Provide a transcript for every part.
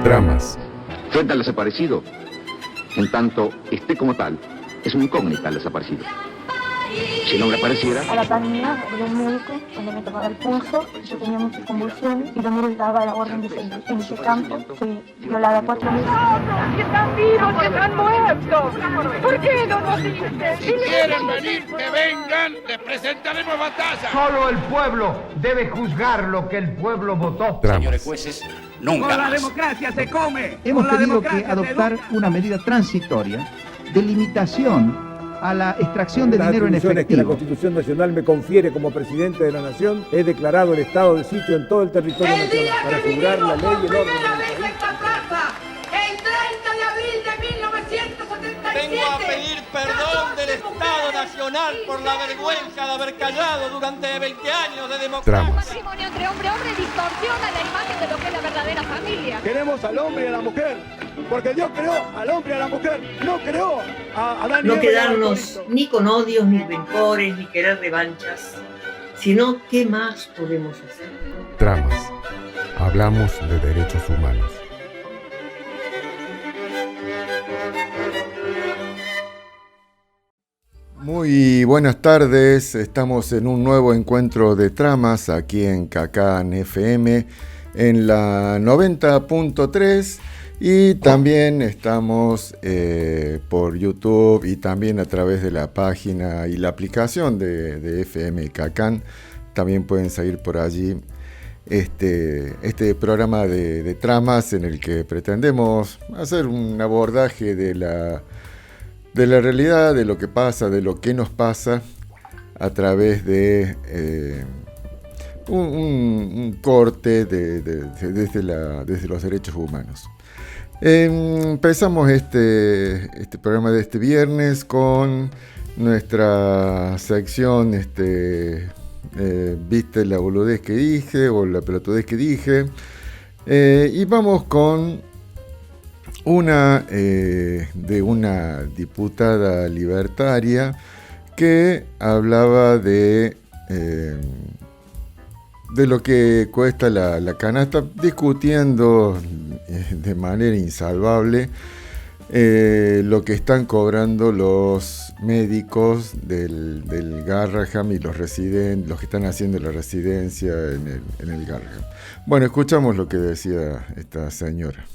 Dramas. Frente al desaparecido, en tanto esté como tal, es una incógnita el desaparecido. Si el hombre apareciera... A la pandemia, de un médico, cuando me tomaba el pulso, yo tenía muchas convulsiones y no me daba la orden de seguir. En ese campo fui violada 4 veces. ¡Que están vivos, que están muertos! ¿Por qué no nos dicen? Si quieren venir, que vengan, les presentaremos batalla. Solo el pueblo debe juzgar lo que el pueblo votó. Dramas. Señores jueces, nunca Con la más. democracia se come. Hemos Con la tenido que democracia se adoptar educa. una medida transitoria de limitación a la extracción de Las dinero en atribuciones que la efectivo. Constitución Nacional me confiere como presidente de la Nación, he declarado el estado de sitio en todo el territorio nacional para asegurar la ley y el orden. Primera vez en esta plaza, el 30 de abril de 1977. Vengo a pedir perdón del Estado Nacional por la vergüenza de haber callado durante 20 años de democracia. Dramas. El matrimonio entre hombre y hombre distorsiona la imagen de lo que es la verdadera familia. Queremos al hombre y a la mujer, porque Dios creó al hombre y a la mujer, no creó a Adán y No Eva. quedarnos ni con odios, ni rencores, ni querer revanchas, sino qué más podemos hacer. Dramas. Hablamos de derechos humanos. Muy buenas tardes, estamos en un nuevo encuentro de tramas aquí en Cacán FM en la 90.3 y también estamos por YouTube y también a través de la página y la aplicación de FM Cacán. También pueden seguir por allí este programa de tramas en el que pretendemos hacer un abordaje de la realidad, de lo que pasa, de lo que nos pasa a través de un corte desde los derechos humanos. Empezamos este programa de este viernes con nuestra sección ¿viste la boludez que dije? O la pelotudez que dije. Y vamos con de una diputada libertaria que hablaba de lo que cuesta la canasta, discutiendo de manera insalvable lo que están cobrando los médicos del Garrahan y los residentes, los que están haciendo la residencia en el Garrahan. Bueno, escuchamos lo que decía esta señora.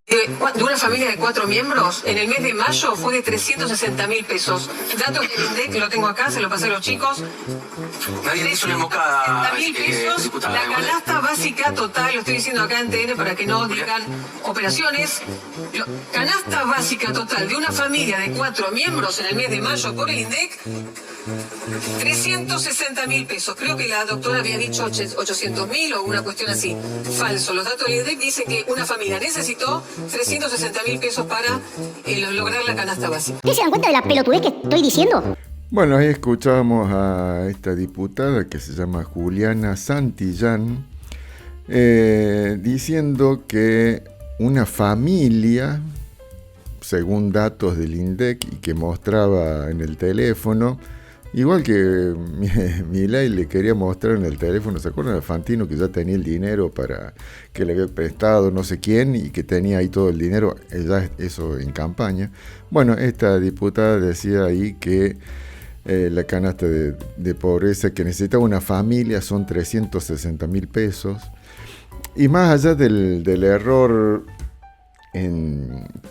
De una familia de 4 miembros, en el mes de mayo fue de 360.000 pesos. Datos del INDEC, lo tengo acá, se lo pasé a los chicos. Nadie hizo una embocada. 360.000 pesos, la canasta básica total, lo estoy diciendo acá en TN para que no digan operaciones. Canasta básica total de una familia de 4 miembros en el mes de mayo por el INDEC, 360.000 pesos. Creo que la doctora había dicho 800.000 o una cuestión así. Falso. Los datos del INDEC dicen que una familia necesitó 360.000 pesos para lograr la canasta básica. ¿Ustedes se dan cuenta de la pelotudez que estoy diciendo? Bueno, ahí escuchamos a esta diputada que se llama Juliana Santillán diciendo que una familia, según datos del INDEC y que mostraba en el teléfono, igual que Milei le quería mostrar en el teléfono, ¿se acuerdan de Fantino que ya tenía el dinero para que le había prestado no sé quién y que tenía ahí todo el dinero, ya eso en campaña? Bueno, esta diputada decía ahí que la canasta de pobreza que necesitaba una familia son 360.000 pesos. Y más allá del error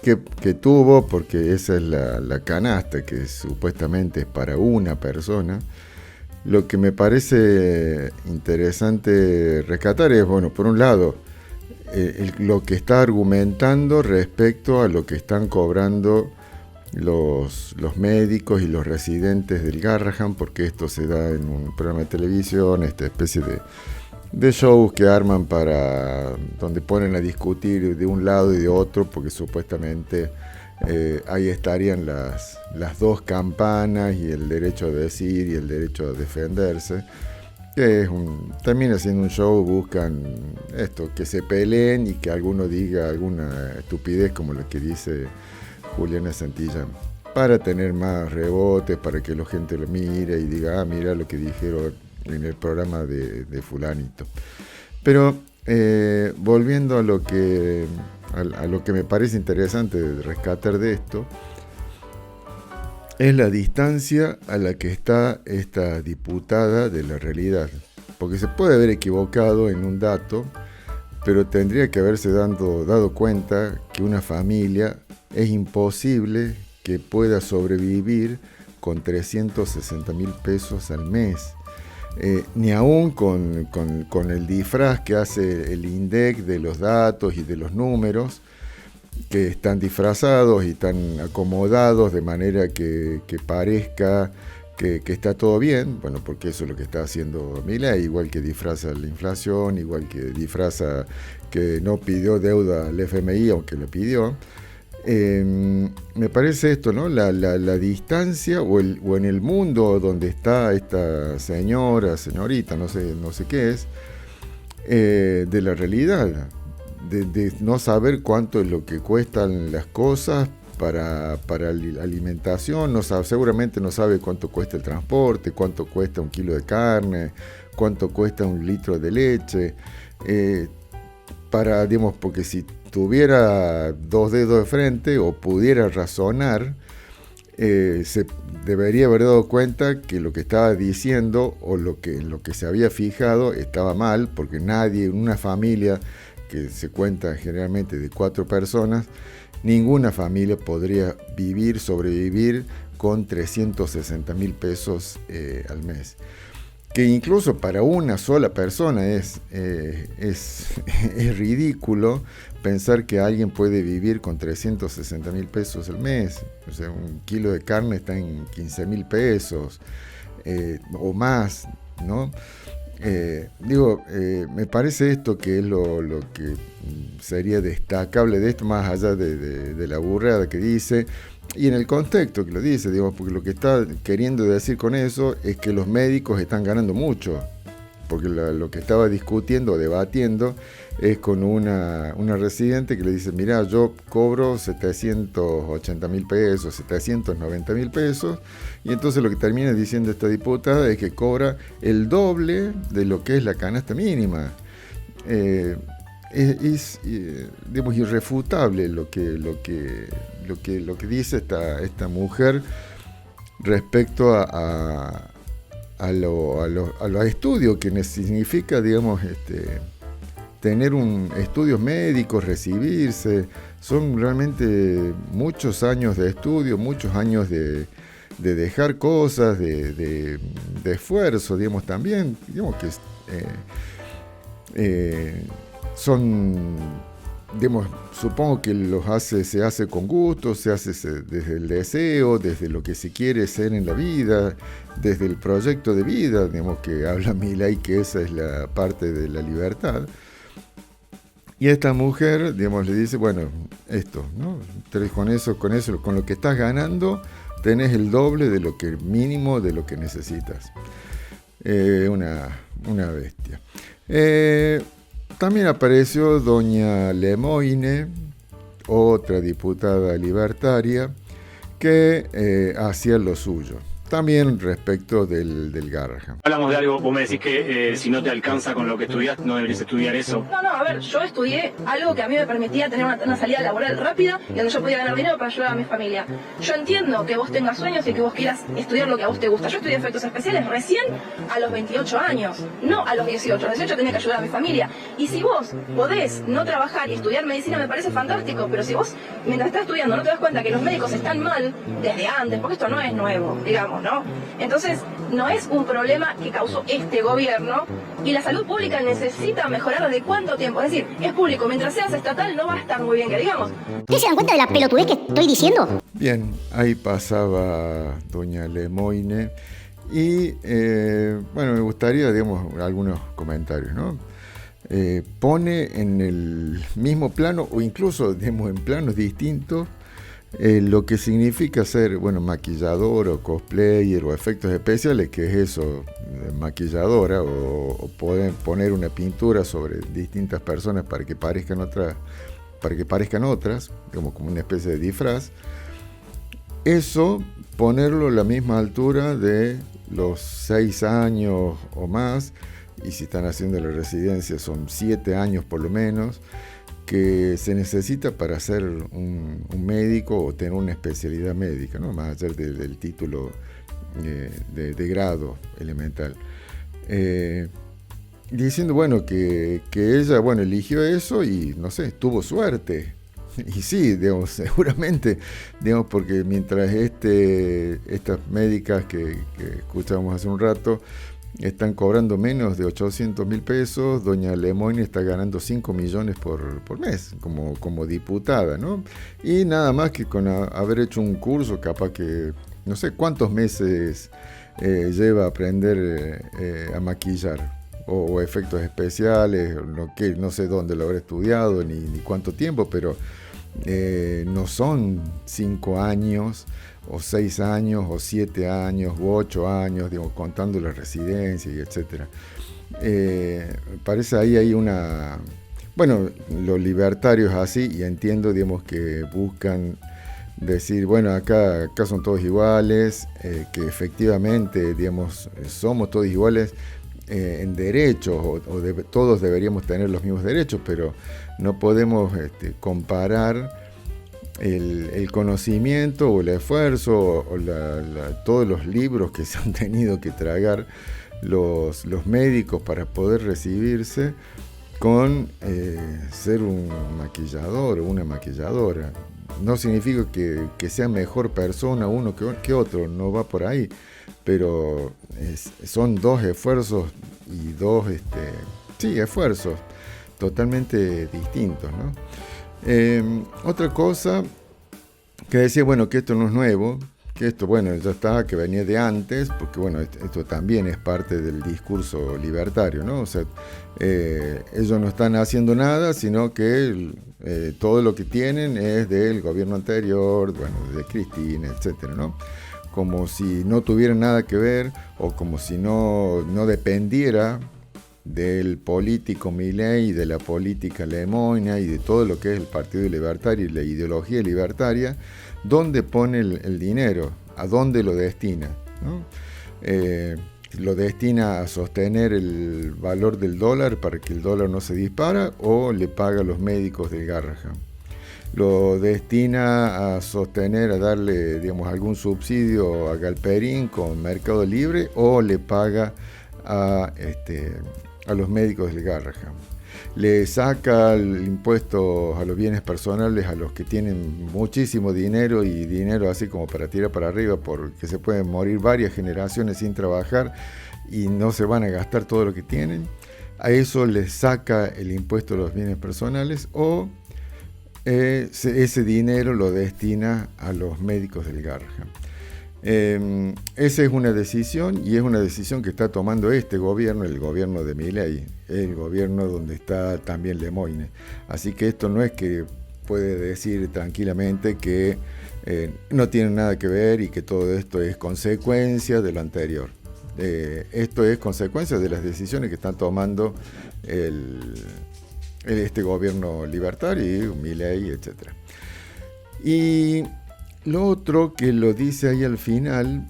que tuvo, porque esa es la canasta que supuestamente es para una persona, lo que me parece interesante rescatar es, bueno, por un lado, lo que está argumentando respecto a lo que están cobrando los médicos y los residentes del Garrahan, porque esto se da en un programa de televisión, esta especie de shows que arman donde ponen a discutir de un lado y de otro, porque supuestamente ahí estarían las dos campanas y el derecho a decir y el derecho a defenderse, que termina siendo un show. Buscan esto, que se peleen y que alguno diga alguna estupidez como la que dice Juliana Santillán, para tener más rebotes, para que la gente lo mire y diga, mira lo que dijeron en el programa de fulanito. Pero volviendo a lo que a lo que me parece interesante de rescatar de esto, es la distancia a la que está esta diputada de la realidad. Porque se puede haber equivocado en un dato, pero tendría que haberse dado cuenta que una familia es imposible que pueda sobrevivir con 360.000 pesos al mes. Ni aún con el disfraz que hace el INDEC de los datos y de los números, que están disfrazados y están acomodados de manera que parezca que está todo bien, bueno, porque eso es lo que está haciendo Milei, igual que disfraza la inflación, igual que disfraza que no pidió deuda al FMI, aunque lo pidió. Me parece esto, ¿no? La distancia o en el mundo donde está esta señorita, no sé qué es, de la realidad, de no saber cuánto es lo que cuestan las cosas para la alimentación, seguramente no sabe cuánto cuesta el transporte, cuánto cuesta un kilo de carne, cuánto cuesta un litro de leche, porque si tuviera dos dedos de frente o pudiera razonar, se debería haber dado cuenta que lo que estaba diciendo o lo que se había fijado estaba mal, porque nadie, en una familia que se cuenta generalmente de 4 personas, ninguna familia podría sobrevivir con 360.000 pesos al mes. Que incluso para una sola persona es ridículo pensar que alguien puede vivir con 360.000 pesos al mes. O sea, un kilo de carne está en 15.000 pesos o más, ¿no? Me parece esto que es lo que sería destacable de esto, más allá de la burrada que dice y en el contexto que lo dice, porque lo que está queriendo decir con eso es que los médicos están ganando mucho, porque lo que estaba discutiendo o debatiendo es con una residente que le dice, mirá, yo cobro 780.000 pesos, 790.000 pesos, y entonces lo que termina diciendo esta diputada es que cobra el doble de lo que es la canasta mínima. Es irrefutable lo que dice esta mujer respecto a los estudios, que significa, tener estudios médicos, recibirse. Son realmente muchos años de estudio, muchos años de dejar cosas, de esfuerzo, también, que son, supongo que se hace con gusto, se hace desde el deseo, desde lo que se quiere ser en la vida, desde el proyecto de vida, que habla Milei, que esa es la parte de la libertad. Y esta mujer, le dice, bueno, esto, ¿no? Con eso, con lo que estás ganando, tenés el doble de lo que mínimo de lo que necesitas. Una bestia. También apareció doña Lemoine, otra diputada libertaria, que hacía lo suyo. También respecto del Garrahan. Hablamos de algo, vos me decís que si no te alcanza con lo que estudias, no deberías estudiar eso. No, a ver, yo estudié algo que a mí me permitía tener una salida laboral rápida y donde yo podía ganar dinero para ayudar a mi familia. Yo entiendo que vos tengas sueños y que vos quieras estudiar lo que a vos te gusta. Yo estudié efectos especiales recién a los 28 años, no a los 18. A los 18 tenía que ayudar a mi familia. Y si vos podés no trabajar y estudiar medicina, me parece fantástico, pero si vos, mientras estás estudiando, no te das cuenta que los médicos están mal desde antes, porque esto no es nuevo, digamos, ¿no? Entonces, no es un problema que causó este gobierno y la salud pública necesita mejorar ¿de cuánto tiempo? Es decir, es público, mientras seas estatal no va a estar muy bien, que digamos. ¿Ustedes se dan cuenta de la pelotudez que estoy diciendo? Bien, ahí pasaba doña Lemoine y, me gustaría, algunos comentarios, ¿no? Pone en el mismo plano o incluso, en planos distintos, lo que significa ser, maquillador o cosplayer o efectos especiales, que es eso, maquilladora o poder poner una pintura sobre distintas personas para que parezcan otras, como una especie de disfraz. Eso, ponerlo a la misma altura de los 6 años o más, y si están haciendo la residencia son 7 años por lo menos, que se necesita para ser un médico o tener una especialidad médica, ¿no? Más allá del título de grado elemental. Diciendo, bueno, que ella, bueno, eligió eso y, no sé, tuvo suerte. Y sí, digamos, seguramente, digamos, porque mientras estas médicas que escuchábamos hace un rato están cobrando menos de 800.000 pesos, doña Lemoyne está ganando 5 millones por mes como diputada, ¿no? Y nada más que con haber hecho un curso, capaz que, no sé cuántos meses lleva a aprender a maquillar. O efectos especiales, no sé dónde lo habrá estudiado ni cuánto tiempo, pero no son 5 años o 6 años o 7 años u 8 años, digamos, contando la residencia y etcétera. Parece ahí hay una... Bueno, los libertarios así, y entiendo, digamos, que buscan decir, bueno, acá son todos iguales, que efectivamente, digamos, somos todos iguales en derechos, todos deberíamos tener los mismos derechos, pero no podemos comparar el conocimiento o el esfuerzo o todos los libros que se han tenido que tragar los médicos para poder recibirse con ser un maquillador o una maquilladora. No significa que sea mejor persona uno que otro, no va por ahí, pero son dos esfuerzos y esfuerzos totalmente distintos, ¿no? Otra cosa que decía, bueno, que esto no es nuevo, que esto, bueno, ya está, que venía de antes, porque, bueno, esto también es parte del discurso libertario, ¿no? O sea, ellos no están haciendo nada, sino que todo lo que tienen es del gobierno anterior, bueno, de Cristina, etcétera, ¿no? Como si no tuviera nada que ver, o como si no dependiera del político Milei y de la política Lemoyne y de todo lo que es el Partido Libertario y la ideología libertaria, dónde pone el dinero, a dónde lo destina, ¿no? Lo destina a sostener el valor del dólar para que el dólar no se dispara, o le paga a los médicos del Garrahan. Lo destina a sostener, a darle, digamos, algún subsidio a Galperín con Mercado Libre, o le paga a los médicos del Garrahan. Le saca el impuesto a los bienes personales a los que tienen muchísimo dinero, y dinero así como para tirar para arriba, porque se pueden morir varias generaciones sin trabajar y no se van a gastar todo lo que tienen. A eso le saca el impuesto a los bienes personales, o ese dinero lo destina a los médicos del Garrahan. Esa es una decisión, y es una decisión que está tomando este gobierno, el gobierno de Milei, el gobierno donde está también Lemoyne. Así que esto no es que puede decir tranquilamente que no tiene nada que ver y que todo esto es consecuencia de lo anterior. Esto es consecuencia de las decisiones que están tomando este gobierno libertario, Milei, etc. Y lo otro que lo dice ahí al final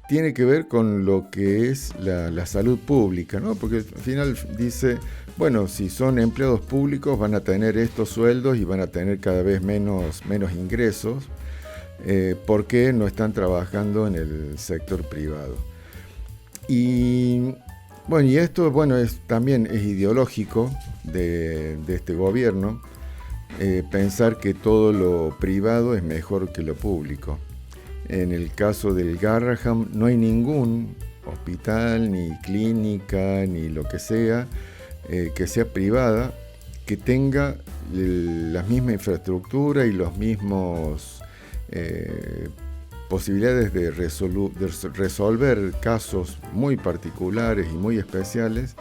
tiene que ver con lo que es la salud pública, ¿no? Porque al final dice, bueno, si son empleados públicos van a tener estos sueldos y van a tener cada vez menos ingresos, porque no están trabajando en el sector privado. Y bueno, y esto, bueno, también es ideológico de este gobierno. Pensar que todo lo privado es mejor que lo público. En el caso del Garrahan no hay ningún hospital, ni clínica, ni lo que sea privada, que tenga la misma infraestructura y los mismos posibilidades de resolver casos muy particulares y muy especiales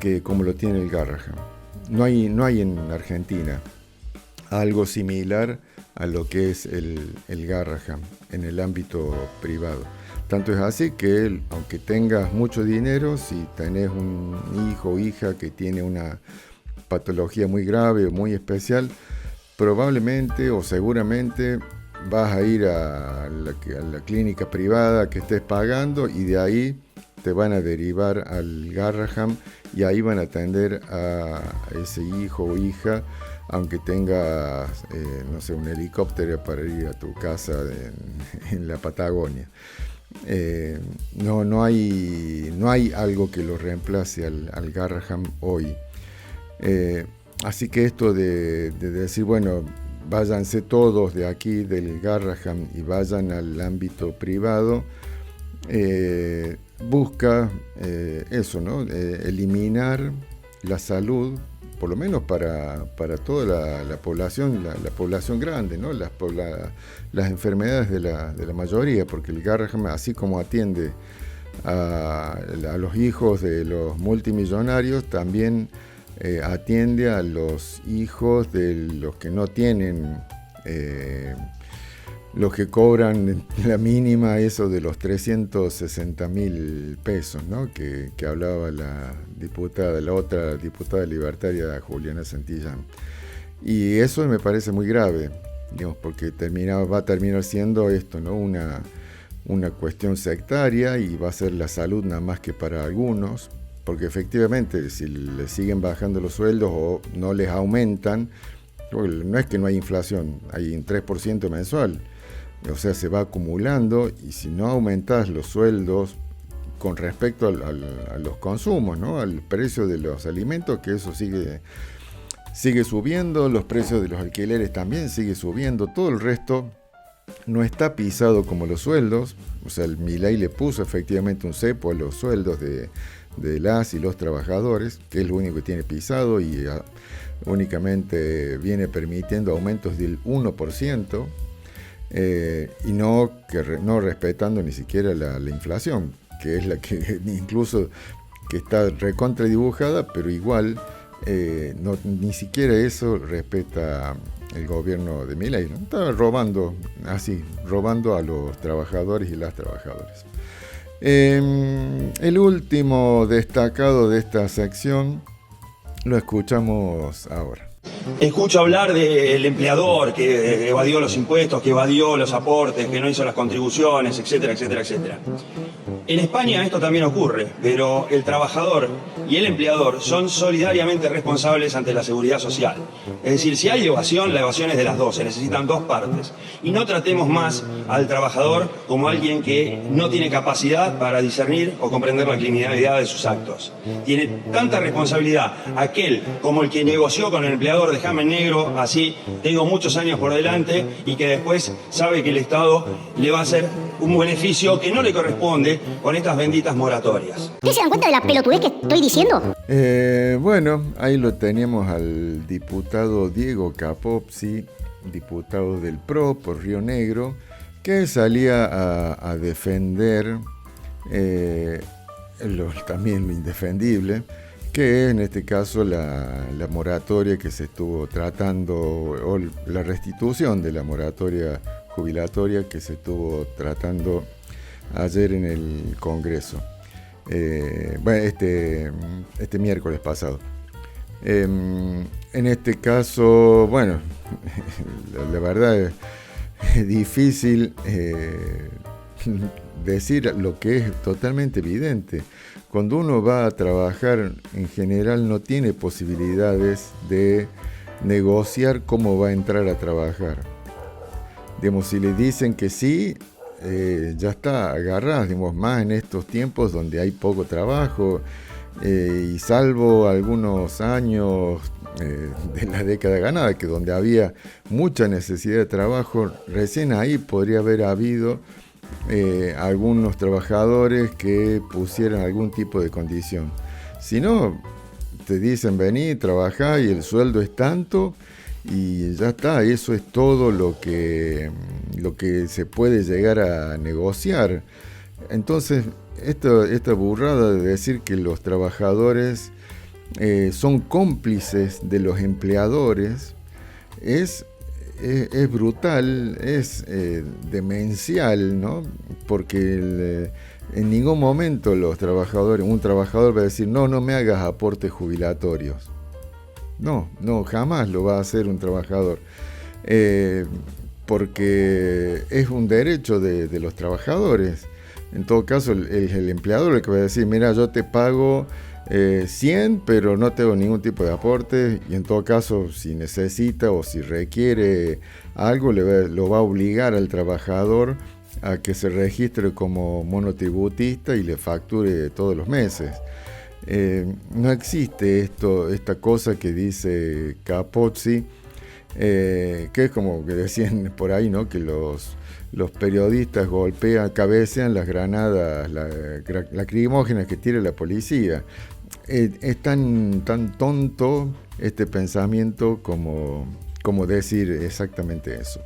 que como lo tiene el Garrahan. No hay en Argentina algo similar a lo que es el Garrahan en el ámbito privado. Tanto es así que aunque tengas mucho dinero, si tenés un hijo o hija que tiene una patología muy grave o muy especial, probablemente o seguramente vas a ir a la clínica privada que estés pagando, y de ahí te van a derivar al Garrahan y ahí van a atender a ese hijo o hija, aunque tengas, no sé, un helicóptero para ir a tu casa en la Patagonia. No hay algo que lo reemplace al Garrahan hoy. Así que esto de decir, bueno, váyanse todos de aquí del Garrahan y vayan al ámbito privado, busca eso, ¿no? Eliminar la salud, por lo menos para toda la población, la población grande, ¿no? Las enfermedades de la mayoría, porque el Garrahan, así como atiende a los hijos de los multimillonarios, también atiende a los hijos de los que no tienen, los que cobran la mínima, eso de los 360.000 pesos, ¿no? que hablaba la otra diputada libertaria, Juliana Santillán. Y eso me parece muy grave, digamos, porque va a terminar siendo esto, ¿no? Una cuestión sectaria, y va a ser la salud nada más que para algunos, porque efectivamente si le siguen bajando los sueldos o no les aumentan, no es que no hay inflación, hay un 3% mensual, o sea, se va acumulando, y si no aumentas los sueldos con respecto a los consumos, ¿no? Al precio de los alimentos, que eso sigue subiendo, los precios de los alquileres también sigue subiendo, todo el resto no está pisado como los sueldos. O sea, el Milei le puso efectivamente un cepo a los sueldos de las y los trabajadores, que es lo único que tiene pisado, y únicamente viene permitiendo aumentos del 1%, y no respetando ni siquiera la inflación, que es la que incluso que está recontradibujada, pero igual ni siquiera eso respeta el gobierno de Milei, ¿no? Está robando a los trabajadores y las trabajadoras. El último destacado de esta sección lo escuchamos ahora. Escucho hablar del empleador que evadió los impuestos, que evadió los aportes, que no hizo las contribuciones, etcétera, etcétera, etcétera. En España esto también ocurre, pero el trabajador y el empleador son solidariamente responsables ante la seguridad social. Es decir, si hay evasión, la evasión es de las dos, se necesitan dos partes. Y no tratemos más al trabajador como alguien que no tiene capacidad para discernir o comprender la criminalidad de sus actos. Tiene tanta responsabilidad aquel como el que negoció con el empleador, déjame en negro, así tengo muchos años por delante, y que después sabe que el Estado le va a hacer un beneficio que no le corresponde con estas benditas moratorias. ¿Ustedes se dan cuenta de la pelotudez que estoy diciendo? Bueno, ahí lo teníamos al diputado Diego Capozzi, diputado del PRO por Río Negro, que salía a defender también lo indefendible, que es en este caso la moratoria que se estuvo tratando, o la restitución de la moratoria jubilatoria que se estuvo tratando ayer en el Congreso, este miércoles pasado. En este caso, bueno, la verdad es difícil decir lo que es totalmente evidente. Cuando uno va a trabajar, en general no tiene posibilidades de negociar cómo va a entrar a trabajar. Digamos, si le dicen que sí, ya está, agarrás, digamos, más en estos tiempos donde hay poco trabajo, y salvo algunos años de la década ganada, que donde había mucha necesidad de trabajo, recién ahí podría haber habido algunos trabajadores que pusieran algún tipo de condición. Si no, te dicen vení, trabajá y el sueldo es tanto y ya está, eso es todo lo que se puede llegar a negociar. Entonces, esta burrada de decir que los trabajadores son cómplices de los empleadores es brutal, es demencial, ¿no? Porque en ningún momento un trabajador va a decir no me hagas aportes jubilatorios. No, jamás lo va a hacer un trabajador, porque es un derecho de los trabajadores. En todo caso, el empleador le va a decir, mira, yo te pago 100, pero no tengo ningún tipo de aporte, y en todo caso, si necesita o si requiere algo, lo va a obligar al trabajador a que se registre como monotributista y le facture todos los meses. No existe esta cosa que dice Capozzi, que es como que decían por ahí, ¿no? Que los periodistas cabecean las granadas lacrimógenas que tira la policía. Es tan tonto este pensamiento como decir exactamente eso.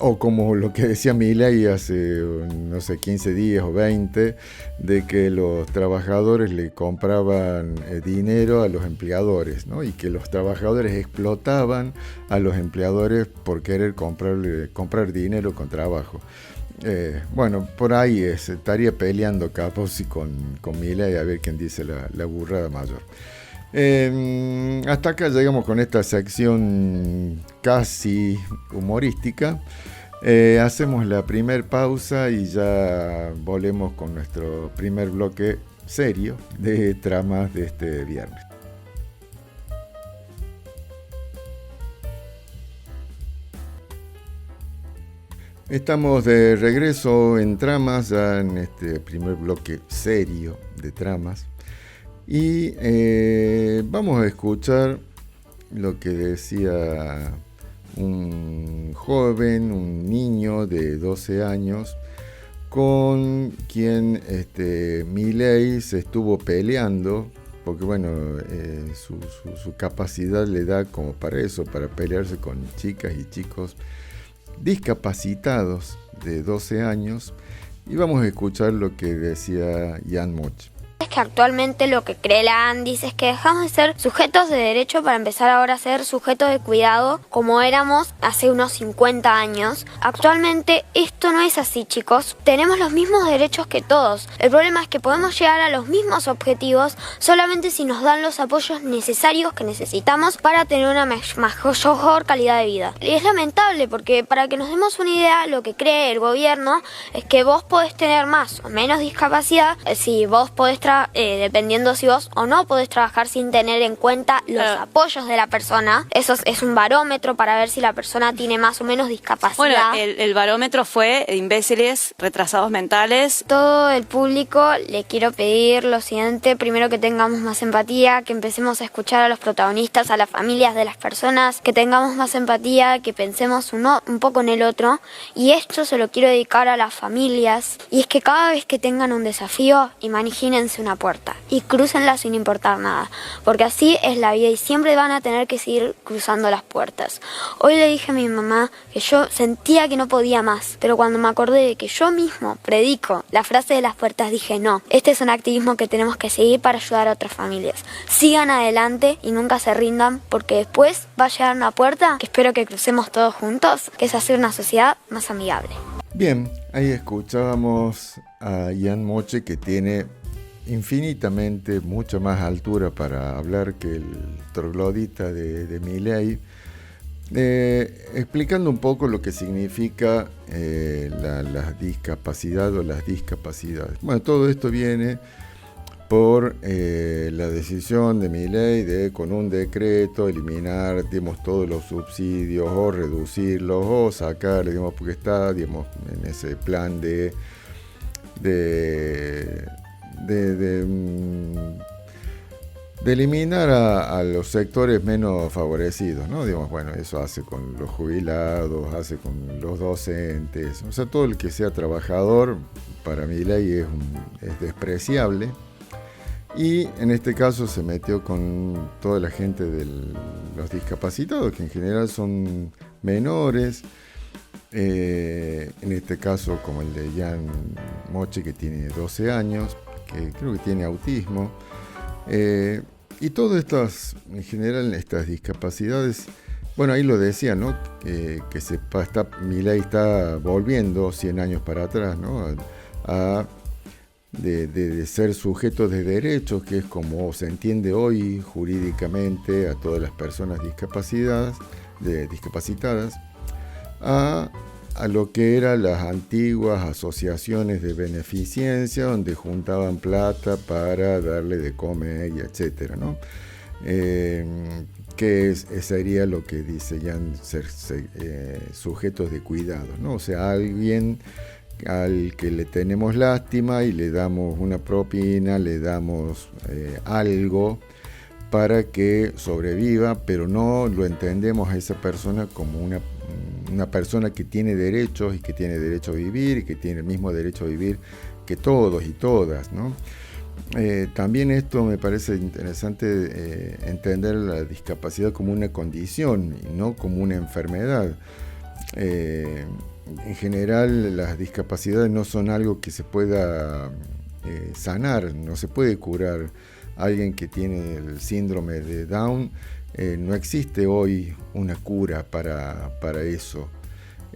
O como lo que decía Milei hace, no sé, 15 días o 20, de que los trabajadores le compraban dinero a los empleadores, ¿no? Y que los trabajadores explotaban a los empleadores por querer comprar dinero con trabajo. Bueno, por ahí estaría peleando Capozzi con Milei a ver quién dice la burrada mayor. Hasta acá llegamos con esta sección casi humorística. Hacemos la primer pausa y ya volvemos con nuestro primer bloque serio de tramas de este viernes. Estamos de regreso en Tramas, ya en este primer bloque serio de tramas. Y vamos a escuchar lo que decía un joven, un niño de 12 años, con quien Milei se estuvo peleando, porque bueno, su capacidad le da como para eso, para pelearse con chicas y chicos discapacitados de 12 años. Y vamos a escuchar lo que decía Jan Moch. Es que actualmente lo que cree la ANDIS es que dejamos de ser sujetos de derecho para empezar ahora a ser sujetos de cuidado como éramos hace unos 50 años. Actualmente esto no es así, chicos. Tenemos los mismos derechos que todos. El problema es que podemos llegar a los mismos objetivos solamente si nos dan los apoyos necesarios que necesitamos para tener una mejor calidad de vida. Y es lamentable porque, para que nos demos una idea, lo que cree el gobierno es que vos podés tener más o menos discapacidad si vos podés dependiendo si vos o no podés trabajar sin tener en cuenta los apoyos de la persona. Eso es un barómetro para ver si la persona tiene más o menos discapacidad. Bueno, el barómetro fue imbéciles, retrasados mentales. Todo el público le quiero pedir lo siguiente: primero, que tengamos más empatía, que empecemos a escuchar a los protagonistas, a las familias de las personas, que tengamos más empatía, que pensemos un poco en el otro. Y esto se lo quiero dedicar a las familias, y es que cada vez que tengan un desafío, imagínense una puerta y crúcenla sin importar nada, porque así es la vida y siempre van a tener que seguir cruzando las puertas. Hoy le dije a mi mamá que yo sentía que no podía más, pero cuando me acordé de que yo mismo predico la frase de las puertas, dije no, este es un activismo que tenemos que seguir para ayudar a otras familias. Sigan adelante y nunca se rindan, porque después va a llegar una puerta que espero que crucemos todos juntos, que es hacer una sociedad más amigable. Bien, ahí escuchábamos a Jan Moche, que tiene infinitamente mucha más altura para hablar que el troglodita de Milei, explicando un poco lo que significa la discapacidad o las discapacidades. Bueno, todo esto viene por la decisión de Milei de, con un decreto, eliminar, digamos, todos los subsidios o reducirlos o sacar, digamos, porque está, digamos, en ese plan de eliminar a los sectores menos favorecidos, ¿no? Digamos, bueno, eso hace con los jubilados, hace con los docentes, o sea, todo el que sea trabajador, para Milei es despreciable. Y en este caso se metió con toda la gente de los discapacitados, que en general son menores. En este caso, como el de Jan Moche, que tiene 12 años, que creo que tiene autismo. Y todas estas, en general, estas discapacidades, bueno, ahí lo decía, ¿no? Milei está volviendo 100 años para atrás, ¿no? De ser sujetos de derechos, que es como se entiende hoy jurídicamente a todas las personas discapacitadas, a a lo que eran las antiguas asociaciones de beneficencia, donde juntaban plata para darle de comer y etcétera, ¿no? Que sería lo que dice Jan, ser sujetos de cuidado, ¿no? O sea, alguien al que le tenemos lástima y le damos una propina, le damos algo para que sobreviva, pero no lo entendemos a esa persona como una persona que tiene derechos y que tiene derecho a vivir y que tiene el mismo derecho a vivir que todos y todas, ¿no? También esto me parece interesante, entender la discapacidad como una condición y no como una enfermedad. En general, las discapacidades no son algo que se pueda sanar, no se puede curar. Alguien que tiene el síndrome de Down, no existe hoy una cura para eso.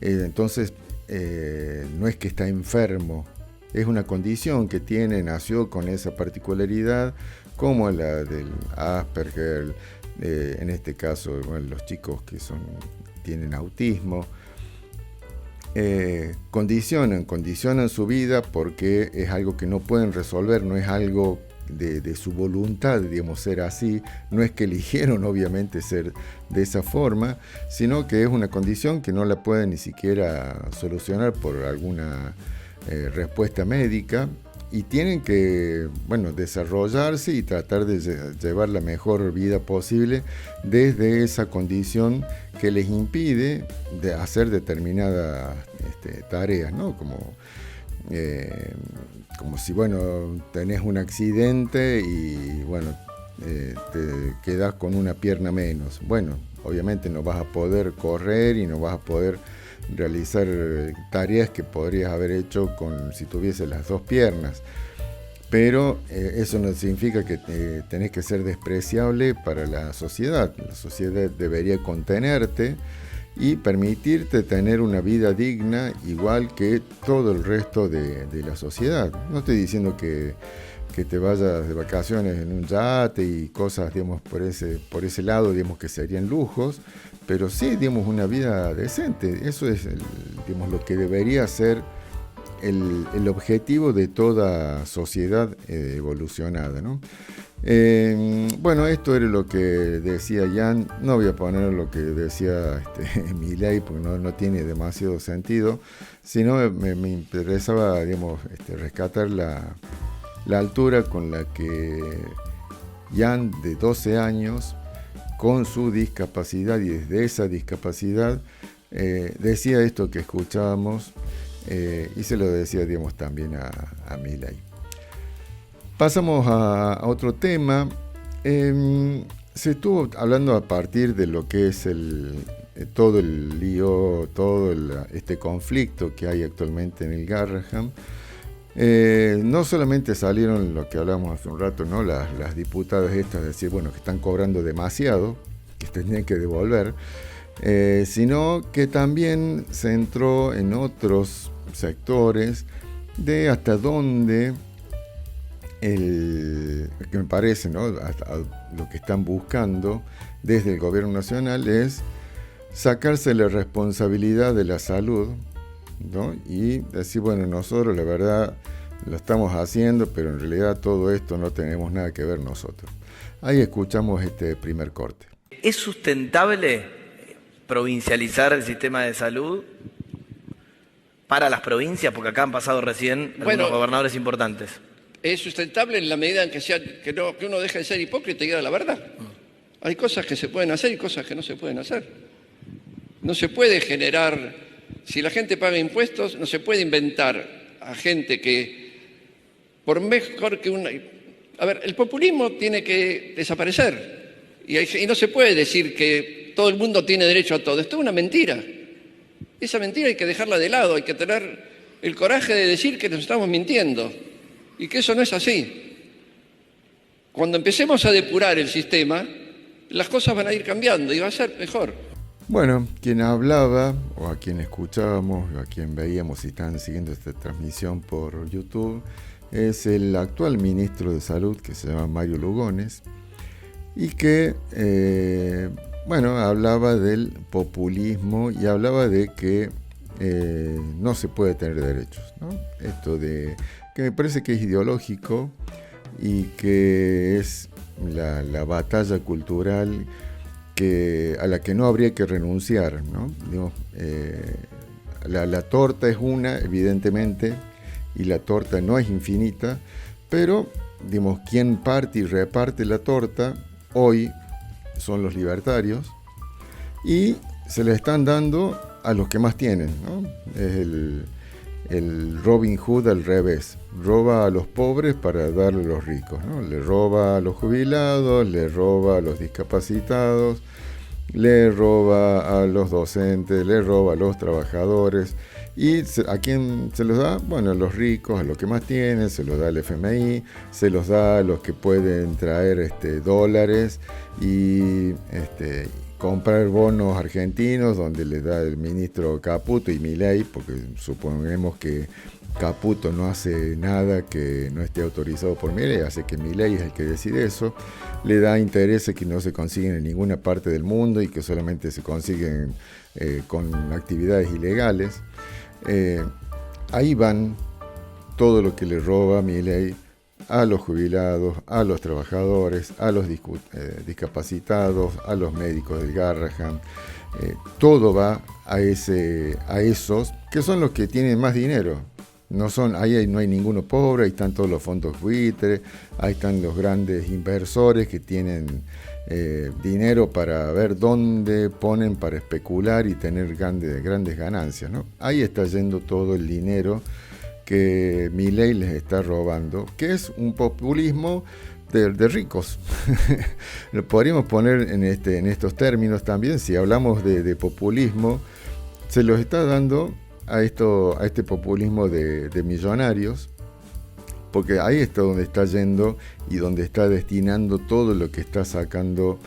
Entonces, no es que está enfermo, es una condición que nació con esa particularidad, como la del Asperger, en este caso, bueno, los chicos que tienen autismo. Condicionan su vida porque es algo que no pueden resolver, no es algo de su voluntad, digamos, ser así. No es que eligieron obviamente ser de esa forma, sino que es una condición que no la pueden ni siquiera solucionar por alguna respuesta médica, y tienen que, bueno, desarrollarse y tratar de llevar la mejor vida posible desde esa condición que les impide de hacer determinadas tareas, ¿no? Como si, bueno, tenés un accidente y, bueno, te quedás con una pierna menos. Bueno, obviamente no vas a poder correr y no vas a poder realizar tareas que podrías haber hecho si tuvieses las dos piernas. Pero eso no significa que tenés que ser despreciable para la sociedad. La sociedad debería contenerte y permitirte tener una vida digna igual que todo el resto de la sociedad. No estoy diciendo que te vayas de vacaciones en un yate y cosas, digamos, por ese lado, digamos, que serían lujos, pero sí, digamos, una vida decente. Eso es, digamos, lo que debería ser el objetivo de toda sociedad evolucionada, ¿no? Bueno, esto era lo que decía Jan. No voy a poner lo que decía Milei, porque no tiene demasiado sentido, sino me interesaba, digamos, rescatar la altura con la que Jan, de 12 años, con su discapacidad y desde esa discapacidad, decía esto que escuchábamos, y se lo decía, digamos, también a Milei. Pasamos a otro tema. Se estuvo hablando a partir de lo que es todo el lío, este conflicto que hay actualmente en el Garrahan. No solamente salieron lo que hablamos hace un rato, ¿no? Las diputadas estas, decir, bueno, que están cobrando demasiado, que tendrían que devolver, sino que también se entró en otros sectores de hasta dónde que me parece, ¿no? Hasta lo que están buscando desde el gobierno nacional es sacarse la responsabilidad de la salud, ¿no? Y decir, bueno, nosotros la verdad lo estamos haciendo, pero en realidad todo esto no tenemos nada que ver nosotros. Ahí escuchamos este primer corte. ¿Es sustentable provincializar el sistema de salud para las provincias? Porque acá han pasado recién algunos gobernadores importantes. Es sustentable en la medida en que uno deje de ser hipócrita y diga la verdad. Hay cosas que se pueden hacer y cosas que no se pueden hacer. No se puede generar, si la gente paga impuestos, no se puede inventar a gente que, por mejor que una... A ver, el populismo tiene que desaparecer. Y no se puede decir que todo el mundo tiene derecho a todo. Esto es una mentira. Esa mentira hay que dejarla de lado, hay que tener el coraje de decir que nos estamos mintiendo y que eso no es así. Cuando empecemos a depurar el sistema, las cosas van a ir cambiando y va a ser mejor. Bueno, quien hablaba, o a quien escuchábamos, o a quien veíamos si están siguiendo esta transmisión por YouTube, es el actual ministro de Salud, que se llama Mario Lugones, y que, hablaba del populismo y hablaba de que no se puede tener derechos, ¿no? Esto de que me parece que es ideológico y que es la batalla cultural a la que no habría que renunciar, ¿no? Digamos, la torta es una, evidentemente, y la torta no es infinita, pero digamos, quien parte y reparte la torta hoy son los libertarios y se le están dando a los que más tienen, ¿no? Es el Robin Hood al revés, roba a los pobres para darle a los ricos, ¿no? Le roba a los jubilados, le roba a los discapacitados, le roba a los docentes, le roba a los trabajadores. ¿Y a quién se los da? Bueno, a los ricos, a los que más tienen, se los da al FMI, se los da a los que pueden traer dólares y comprar bonos argentinos, donde les da el ministro Caputo y Milei, porque suponemos que Caputo no hace nada que no esté autorizado por Milei, hace que Milei es el que decide eso, le da intereses que no se consiguen en ninguna parte del mundo y que solamente se consiguen con actividades ilegales. Ahí van todo lo que le roba Milei a los jubilados, a los trabajadores, a los discapacitados, a los médicos del Garrahan. Todo va a esos que son los que tienen más dinero. Ahí no hay ninguno pobre, ahí están todos los fondos buitre, ahí están los grandes inversores que tienen dinero para ver dónde ponen para especular y tener grandes ganancias, ¿no? Ahí está yendo todo el dinero que Milei les está robando, que es un populismo de ricos. Lo podríamos poner en estos términos también. Si hablamos de populismo, se los está dando a este populismo de millonarios, porque ahí está donde está yendo y donde está destinando todo lo que está sacando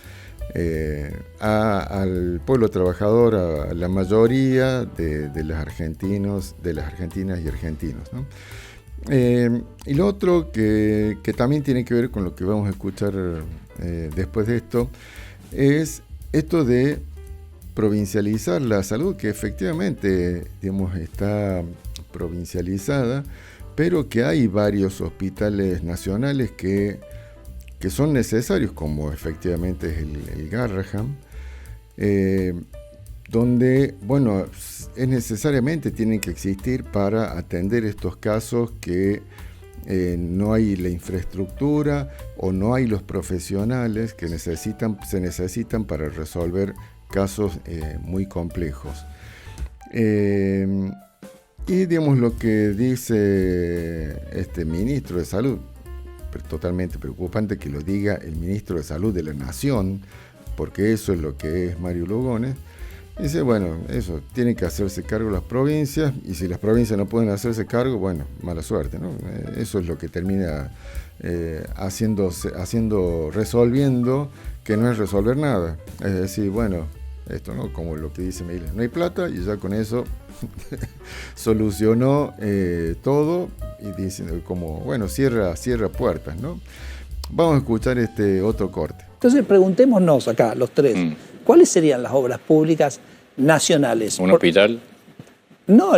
al pueblo trabajador, a la mayoría de los argentinos, de las argentinas y argentinos, ¿no? Y lo otro que también tiene que ver con lo que vamos a escuchar después de esto, es esto de provincializar la salud, que efectivamente, digamos, está provincializada, pero que hay varios hospitales nacionales que son necesarios, como efectivamente es el Garrahan, donde, bueno, es necesariamente tienen que existir para atender estos casos que no hay la infraestructura o no hay los profesionales que se necesitan para resolver casos muy complejos. Y digamos lo que dice este ministro de Salud, totalmente preocupante que lo diga el ministro de Salud de la Nación, porque eso es lo que es Mario Lugones. Dice, bueno, eso, tienen que hacerse cargo las provincias, y si las provincias no pueden hacerse cargo, bueno, mala suerte, ¿no? Eso es lo que termina resolviendo, que no es resolver nada. Es decir, bueno, esto, ¿no? Como lo que dice Miguel, no hay plata, y ya con eso solucionó todo, y dice como, bueno, cierra puertas, ¿no? Vamos a escuchar otro corte. Entonces preguntémonos acá, los tres, ¿cuáles serían las obras públicas nacionales? ¿Un hospital? No,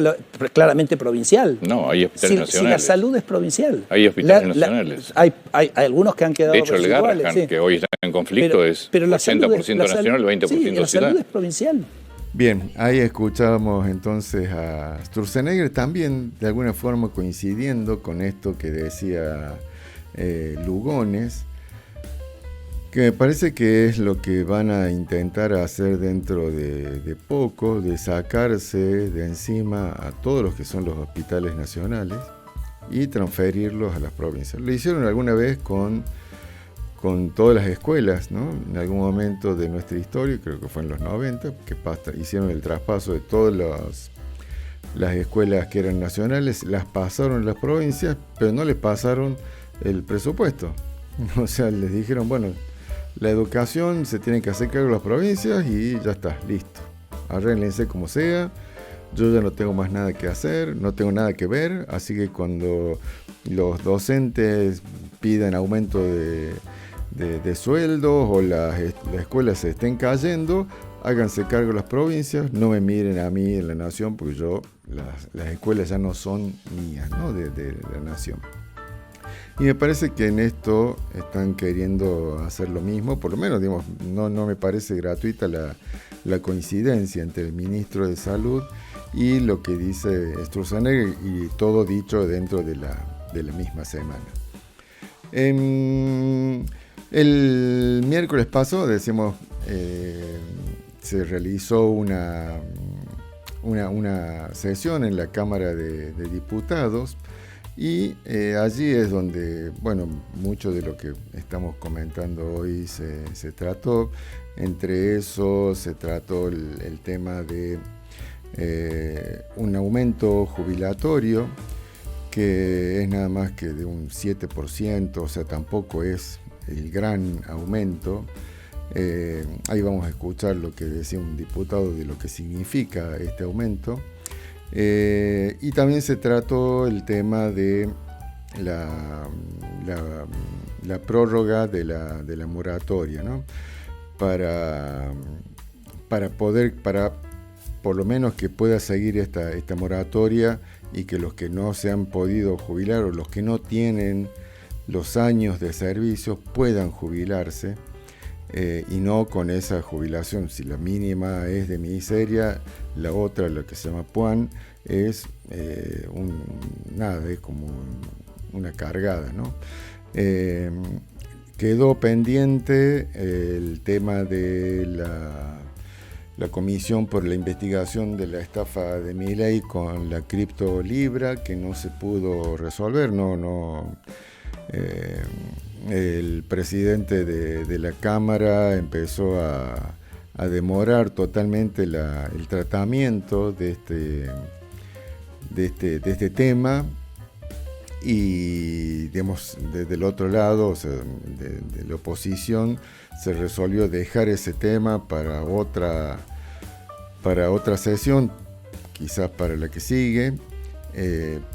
claramente provincial. No, hay hospitales nacionales. Si la salud es provincial. Hay hospitales nacionales. Hay algunos que han quedado de hecho, el Garrahan, sí, que hoy está en conflicto, es 80% nacional, 20% sí, la ciudad. Salud es provincial. Bien, ahí escuchábamos entonces a Sturzenegger, también de alguna forma coincidiendo con esto que decía Lugones, que me parece que es lo que van a intentar hacer dentro de poco, de sacarse de encima a todos los que son los hospitales nacionales y transferirlos a las provincias. Lo hicieron alguna vez con todas las escuelas, ¿no? En algún momento de nuestra historia, creo que fue en los 90, que hicieron el traspaso de todas las escuelas que eran nacionales, las pasaron a las provincias, pero no les pasaron el presupuesto. O sea, les dijeron, bueno, la educación se tiene que hacer cargo de las provincias y ya está, listo. Arréglense como sea, yo ya no tengo más nada que hacer, no tengo nada que ver, así que cuando los docentes pidan aumento de sueldos o las escuelas se estén cayendo, háganse cargo las provincias, no me miren a mí en la nación, porque las escuelas ya no son mías, ¿no? de la nación. Y me parece que en esto están queriendo hacer lo mismo, por lo menos, digamos, no me parece gratuita la coincidencia entre el ministro de Salud y lo que dice Sturzenegger, y todo dicho dentro de la misma semana. El miércoles pasado, decimos, se realizó una sesión en la Cámara de Diputados, y allí es donde, bueno, mucho de lo que estamos comentando hoy se trató. Entre eso se trató el tema de un aumento jubilatorio que es nada más que de un 7%, o sea, tampoco es el gran aumento. Ahí vamos a escuchar lo que decía un diputado de lo que significa este aumento. Y también se trató el tema de la prórroga de la moratoria, ¿no? Para por lo menos que pueda seguir esta moratoria, y que los que no se han podido jubilar o los que no tienen los años de servicio puedan jubilarse, y no con esa jubilación. Si la mínima es de miseria, la otra, lo que se llama PUAN, es es como una cargada, ¿no? Quedó pendiente el tema de la Comisión por la Investigación de la Estafa de Milei con la criptolibra, que no se pudo resolver. El presidente de la Cámara empezó a demorar totalmente el tratamiento de este tema, y digamos, desde el otro lado, o sea, de la oposición, se resolvió dejar ese tema para otra sesión, quizás para la que sigue,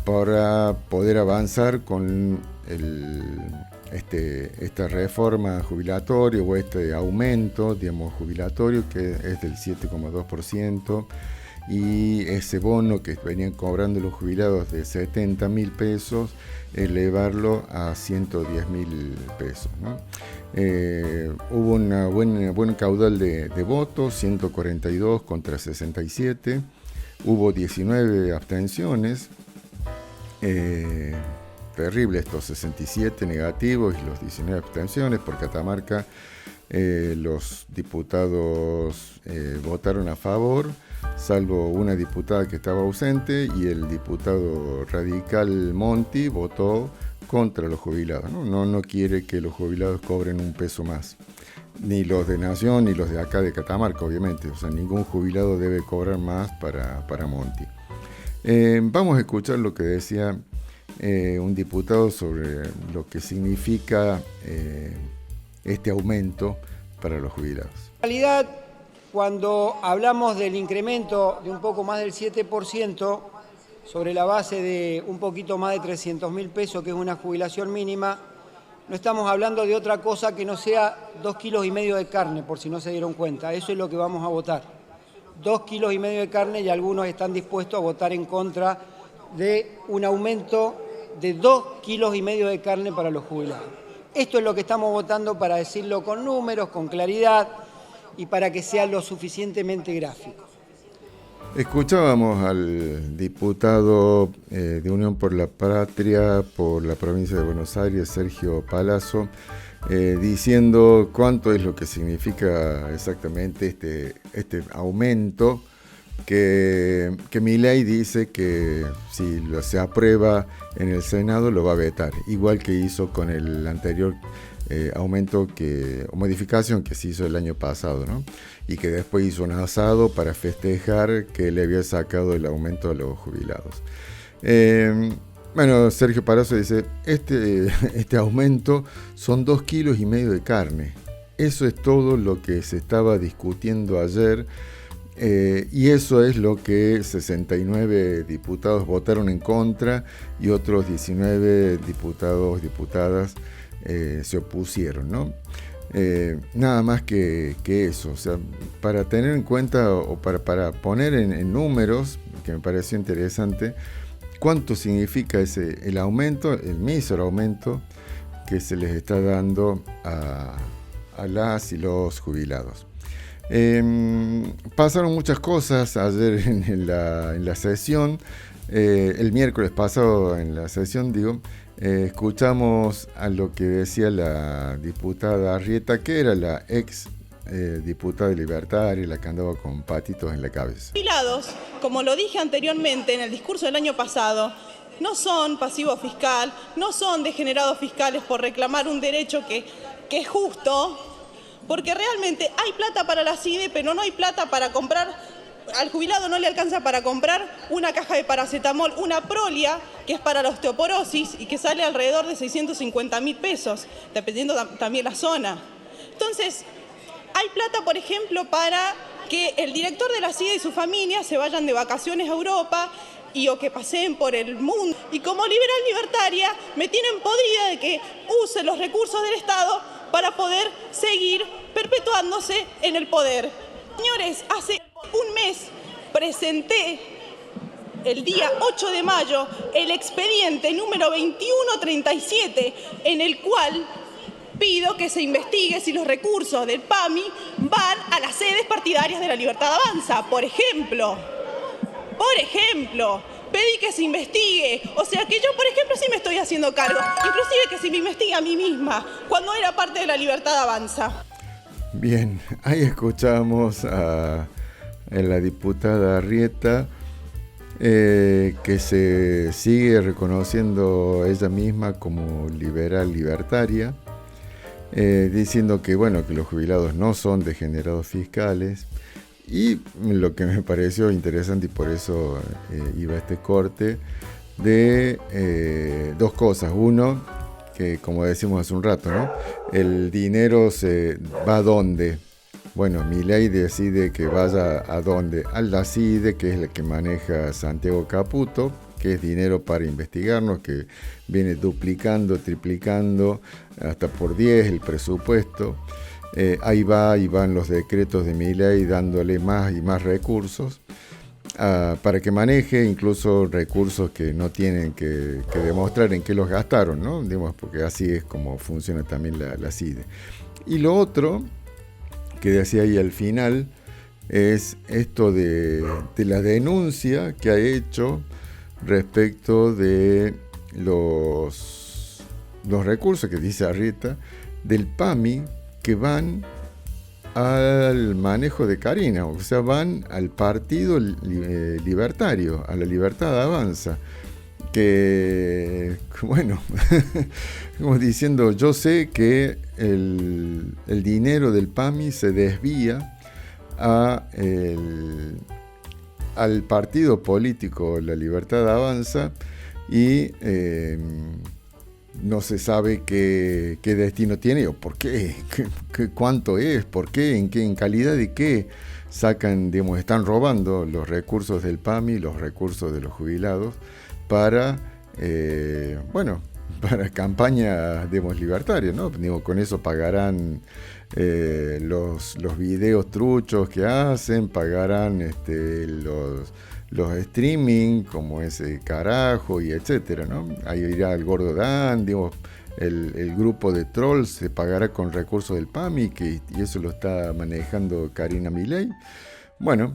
para poder avanzar con esta reforma jubilatoria, o este aumento, digamos, jubilatorio, que es del 7,2%, y ese bono que venían cobrando los jubilados de 70.000 pesos, elevarlo a 110.000 pesos, ¿no? Hubo una buen caudal de votos, 142 contra 67, hubo 19 abstenciones, terrible estos 67 negativos y los 19 abstenciones. Por Catamarca los diputados votaron a favor, salvo una diputada que estaba ausente, y el diputado radical Monti votó contra los jubilados, ¿no? No quiere que los jubilados cobren un peso más, ni los de Nación ni los de acá de Catamarca, obviamente. O sea, ningún jubilado debe cobrar más para Monti. Vamos a escuchar lo que decía un diputado sobre lo que significa este aumento para los jubilados. En realidad, cuando hablamos del incremento de un poco más del 7%, sobre la base de un poquito más de 300.000 pesos, que es una jubilación mínima, no estamos hablando de otra cosa que no sea 2,5 kilos de carne, por si no se dieron cuenta. Eso es lo que vamos a votar. 2,5 kilos de carne, y algunos están dispuestos a votar en contra de un aumento de 2,5 kilos de carne para los jubilados. Esto es lo que estamos votando, para decirlo con números, con claridad, y para que sea lo suficientemente gráfico. Escuchábamos al diputado de Unión por la Patria por la provincia de Buenos Aires, Sergio Palazzo, diciendo cuánto es lo que significa exactamente este aumento, que Milei dice que si se aprueba en el Senado lo va a vetar, igual que hizo con el anterior aumento o modificación que se hizo el año pasado, ¿no? Y que después hizo un asado para festejar que le había sacado el aumento a los jubilados. Bueno, Sergio Palazzo dice, este aumento son 2,5 kilos de carne. Eso es todo lo que se estaba discutiendo ayer, y eso es lo que 69 diputados votaron en contra, y otros 19 diputados, diputadas se opusieron, ¿no? Nada más que eso, o sea, para tener en cuenta o para poner en números, que me pareció interesante, cuánto significa el aumento, el mísero aumento que se les está dando a las y los jubilados. Pasaron muchas cosas ayer en la sesión, el miércoles pasado en la sesión, escuchamos a lo que decía la diputada Arrieta, que era la ex diputada libertaria, la que andaba con patitos en la cabeza. Jubilados, como lo dije anteriormente en el discurso del año pasado, no son pasivo fiscal, no son degenerados fiscales por reclamar un derecho que es justo, porque realmente hay plata para la CIDE, pero no hay plata para comprar. Al jubilado no le alcanza para comprar una caja de paracetamol, una Prolia, que es para la osteoporosis y que sale alrededor de 650.000 pesos, dependiendo también la zona. Entonces, hay plata, por ejemplo, para que el director de la CIDE y su familia se vayan de vacaciones a Europa o que paseen por el mundo. Y como liberal libertaria, me tienen podrida de que use los recursos del Estado para poder seguir perpetuándose en el poder. Señores, hace un mes presenté, el día 8 de mayo, el expediente número 2137, en el cual pido que se investigue si los recursos del PAMI van a las sedes partidarias de la Libertad Avanza. Por ejemplo, pedí que se investigue. O sea que yo, por ejemplo, sí me estoy haciendo cargo. Inclusive que se me investigue a mí misma, cuando era parte de la Libertad Avanza. Bien, ahí escuchamos a la diputada Arrieta, que se sigue reconociendo ella misma como liberal libertaria, diciendo que bueno, que los jubilados no son degenerados fiscales. Y lo que me pareció interesante, y por eso iba a este corte, de dos cosas. Uno, que como decimos hace un rato, ¿no? El dinero se va a dónde. Bueno, Milei decide que vaya a dónde, a la CIDE, que es la que maneja Santiago Caputo, que es dinero para investigarnos, que viene duplicando, triplicando, hasta por 10 el presupuesto. Ahí van los decretos de Milei dándole más y más recursos para que maneje incluso recursos que no tienen que demostrar en qué los gastaron, ¿no? Digamos, porque así es como funciona también la CIDE. Y lo otro que decía ahí al final es esto de la denuncia que ha hecho respecto de los recursos que dice Arrieta del PAMI, que van al manejo de Karina, o sea, van al partido libertario, a la Libertad Avanza, que, bueno, como diciendo, yo sé que el dinero del PAMI se desvía al partido político La Libertad Avanza y no se sabe qué destino tiene o por qué, cuánto es, por qué, en calidad de qué sacan, digamos, están robando los recursos del PAMI, los recursos de los jubilados para, para campañas, digamos, libertarias, ¿no? Digo, con eso pagarán los videos truchos que hacen, pagarán los streaming, como ese carajo y etcétera, ¿no? Ahí irá el Gordo Dan, digamos, el grupo de trolls se pagará con recursos del PAMI, y eso lo está manejando Karina Milei. Bueno,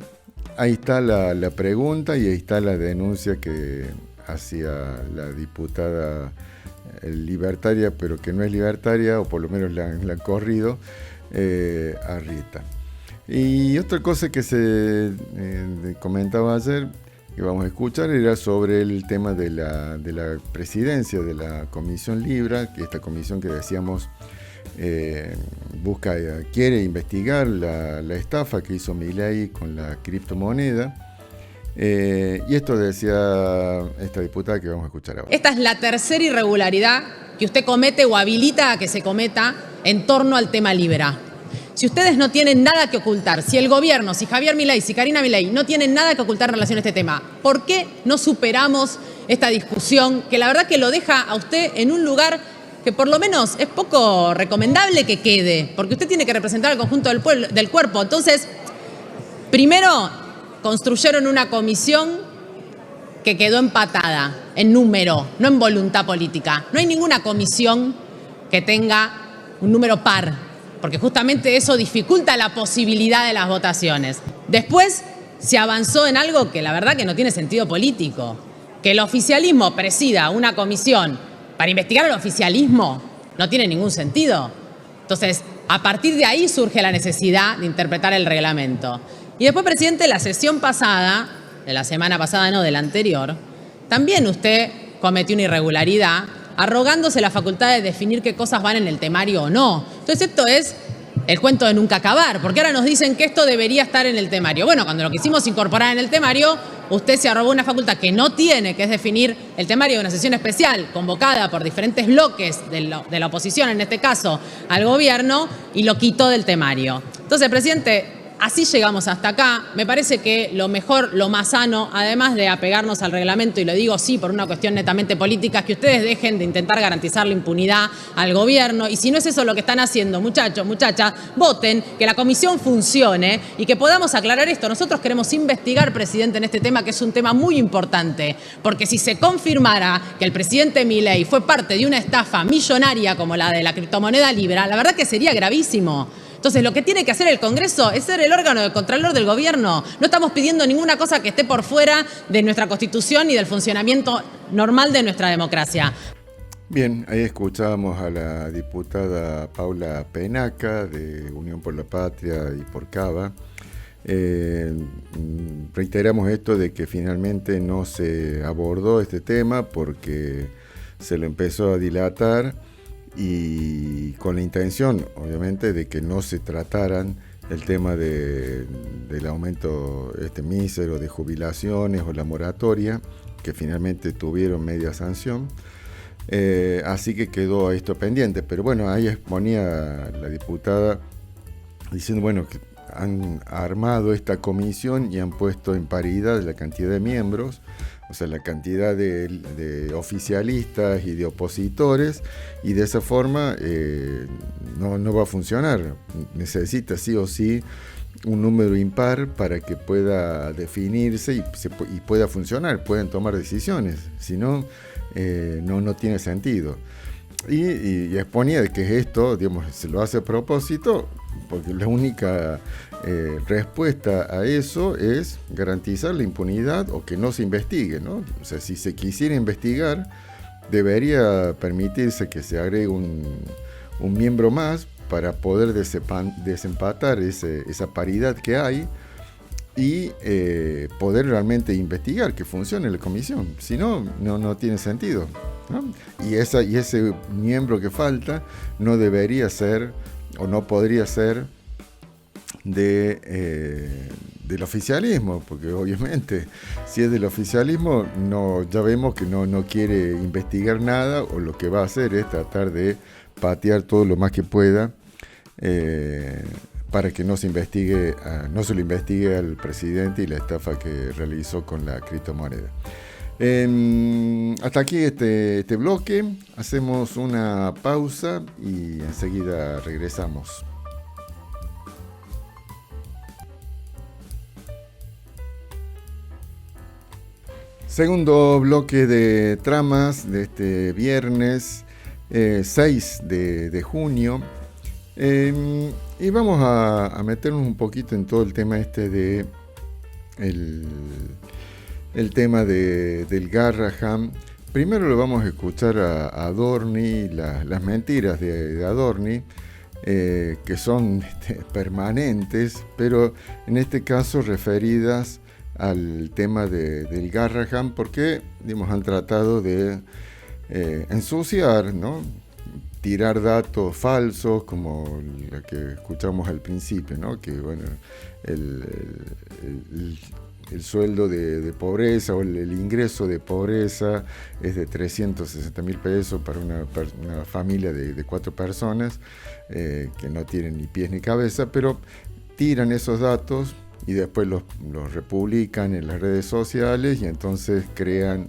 ahí está la pregunta y ahí está la denuncia que hacía la diputada libertaria, pero que no es libertaria, o por lo menos la han corrido, Arrieta. Y otra cosa que se comentaba ayer, que vamos a escuchar, era sobre el tema de la presidencia de la Comisión Libra, que esta comisión que decíamos quiere investigar la estafa que hizo Milei con la criptomoneda. Y esto decía esta diputada que vamos a escuchar ahora. Esta es la tercera irregularidad que usted comete o habilita a que se cometa en torno al tema Libra. Si ustedes no tienen nada que ocultar, si el gobierno, si Javier Milei, si Karina Milei no tienen nada que ocultar en relación a este tema, ¿por qué no superamos esta discusión que la verdad que lo deja a usted en un lugar que por lo menos es poco recomendable que quede, porque usted tiene que representar al conjunto del cuerpo. Entonces, primero, construyeron una comisión que quedó empatada en número, no en voluntad política. No hay ninguna comisión que tenga un número par, porque justamente eso dificulta la posibilidad de las votaciones. Después se avanzó en algo que la verdad que no tiene sentido político, que el oficialismo presida una comisión para investigar el oficialismo no tiene ningún sentido. Entonces, a partir de ahí surge la necesidad de interpretar el reglamento. Y después, presidente, la sesión pasada, de la semana pasada, no, de la anterior, también usted cometió una irregularidad arrogándose la facultad de definir qué cosas van en el temario o no. Entonces, esto es el cuento de nunca acabar, porque ahora nos dicen que esto debería estar en el temario. Bueno, cuando lo quisimos incorporar en el temario, usted se arrogó una facultad que no tiene, que es definir el temario de una sesión especial convocada por diferentes bloques de la oposición, en este caso al gobierno, y lo quitó del temario. Entonces, presidente, así llegamos hasta acá. Me parece que lo mejor, lo más sano, además de apegarnos al reglamento, y lo digo sí por una cuestión netamente política, es que ustedes dejen de intentar garantizar la impunidad al gobierno. Y si no es eso lo que están haciendo, muchachos, muchachas, voten, que la comisión funcione y que podamos aclarar esto. Nosotros queremos investigar, presidente, en este tema, que es un tema muy importante, porque si se confirmara que el presidente Milei fue parte de una estafa millonaria como la de la criptomoneda Libra, la verdad que sería gravísimo. Entonces, lo que tiene que hacer el Congreso es ser el órgano de contralor del gobierno. No estamos pidiendo ninguna cosa que esté por fuera de nuestra Constitución y del funcionamiento normal de nuestra democracia. Bien, ahí escuchábamos a la diputada Paula Penaca de Unión por la Patria y por Cava. Reiteramos esto de que finalmente no se abordó este tema porque se lo empezó a dilatar, y con la intención, obviamente, de que no se trataran el tema del aumento mísero de jubilaciones o la moratoria, que finalmente tuvieron media sanción. Así que quedó esto pendiente. Pero bueno, ahí exponía la diputada diciendo, bueno, que han armado esta comisión y han puesto en paridad la cantidad de miembros, o sea, la cantidad de oficialistas y de opositores, y de esa forma no va a funcionar. Necesita sí o sí un número impar para que pueda definirse y pueda funcionar, pueden tomar decisiones, si no, no tiene sentido. Y exponía que esto, digamos, se lo hace a propósito, porque la única respuesta a eso es garantizar la impunidad o que no se investigue, ¿no? O sea, si se quisiera investigar, debería permitirse que se agregue un miembro más para poder desempatar esa paridad que hay y poder realmente investigar que funcione la comisión. Si no, no tiene sentido, ¿no? Y ese miembro que falta no debería ser o no podría ser del oficialismo, porque obviamente si es del oficialismo ya vemos que no quiere investigar nada, o lo que va a hacer es tratar de patear todo lo más que pueda para que no se lo investigue al presidente y la estafa que realizó con la criptomoneda. Hasta aquí este bloque, hacemos una pausa y enseguida regresamos. Segundo bloque de tramas de este viernes 6 de junio. Y vamos a meternos un poquito en todo el tema de el tema del Garrahan. Primero lo vamos a escuchar a Adorni, las mentiras de Adorni, que son permanentes, pero en este caso referidas al tema del Garrahan, porque han tratado de ensuciar, ¿no? Tirar datos falsos, como la que escuchamos al principio, ¿no? Que bueno, el sueldo de pobreza o el ingreso de pobreza es de 360.000 pesos para una familia de 4 personas que no tienen ni pies ni cabeza, pero tiran esos datos y después los republican en las redes sociales, y entonces crean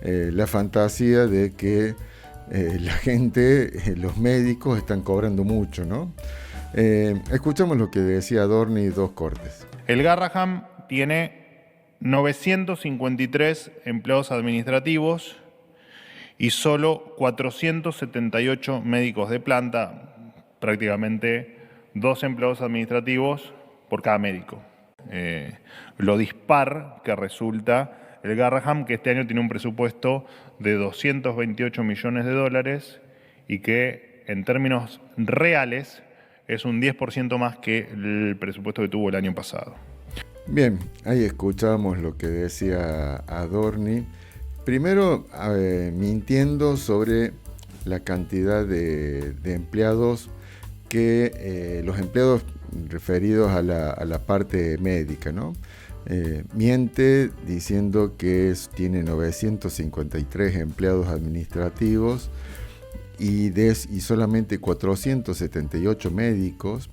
la fantasía de que la gente, los médicos están cobrando mucho, ¿no? Escuchamos lo que decía Adorni, 2 cortes. El Garrahan tiene 953 empleados administrativos y solo 478 médicos de planta, prácticamente 2 empleados administrativos por cada médico. Lo dispar que resulta el Garrahan, que este año tiene un presupuesto de 228 millones de dólares y que en términos reales es un 10% más que el presupuesto que tuvo el año pasado. Bien, ahí escuchamos lo que decía Adorni. Primero, mintiendo sobre la cantidad de empleados que los empleados referidos a la parte médica, ¿no? Miente diciendo que tiene 953 empleados administrativos y solamente 478 médicos.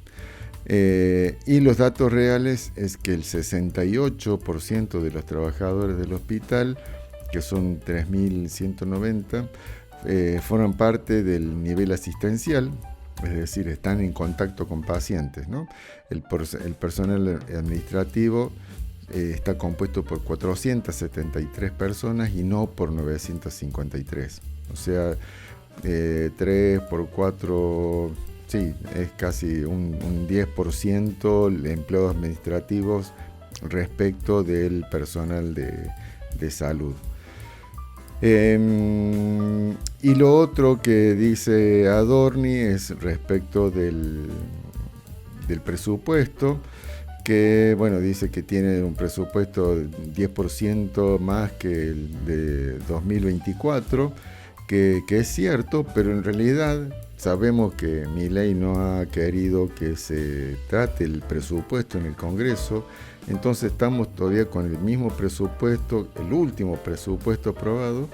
Y los datos reales es que el 68% de los trabajadores del hospital, que son 3.190, forman parte del nivel asistencial, es decir, están en contacto con pacientes, ¿no? El personal administrativo está compuesto por 473 personas y no por 953. O sea, 3 por 4, sí, es casi un 10% de empleados administrativos respecto del personal de salud. Y lo otro que dice Adorni es respecto del presupuesto, que bueno, dice que tiene un presupuesto 10% más que el de 2024, que es cierto, pero en realidad sabemos que Milei no ha querido que se trate el presupuesto en el Congreso, entonces estamos todavía con el mismo presupuesto, el último presupuesto aprobado,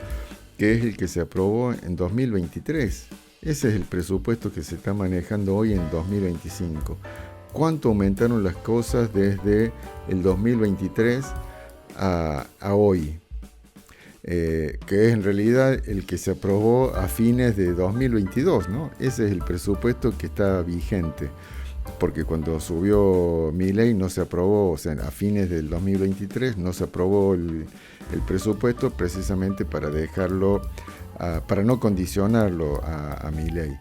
que es el que se aprobó en 2023. Ese es el presupuesto que se está manejando hoy en 2025. ¿Cuánto aumentaron las cosas desde el 2023 a hoy? Que es en realidad el que se aprobó a fines de 2022, ¿no? Ese es el presupuesto que está vigente, porque cuando subió Milei no se aprobó, o sea, a fines del 2023 no se aprobó el presupuesto precisamente para dejarlo, para no condicionarlo a Milei.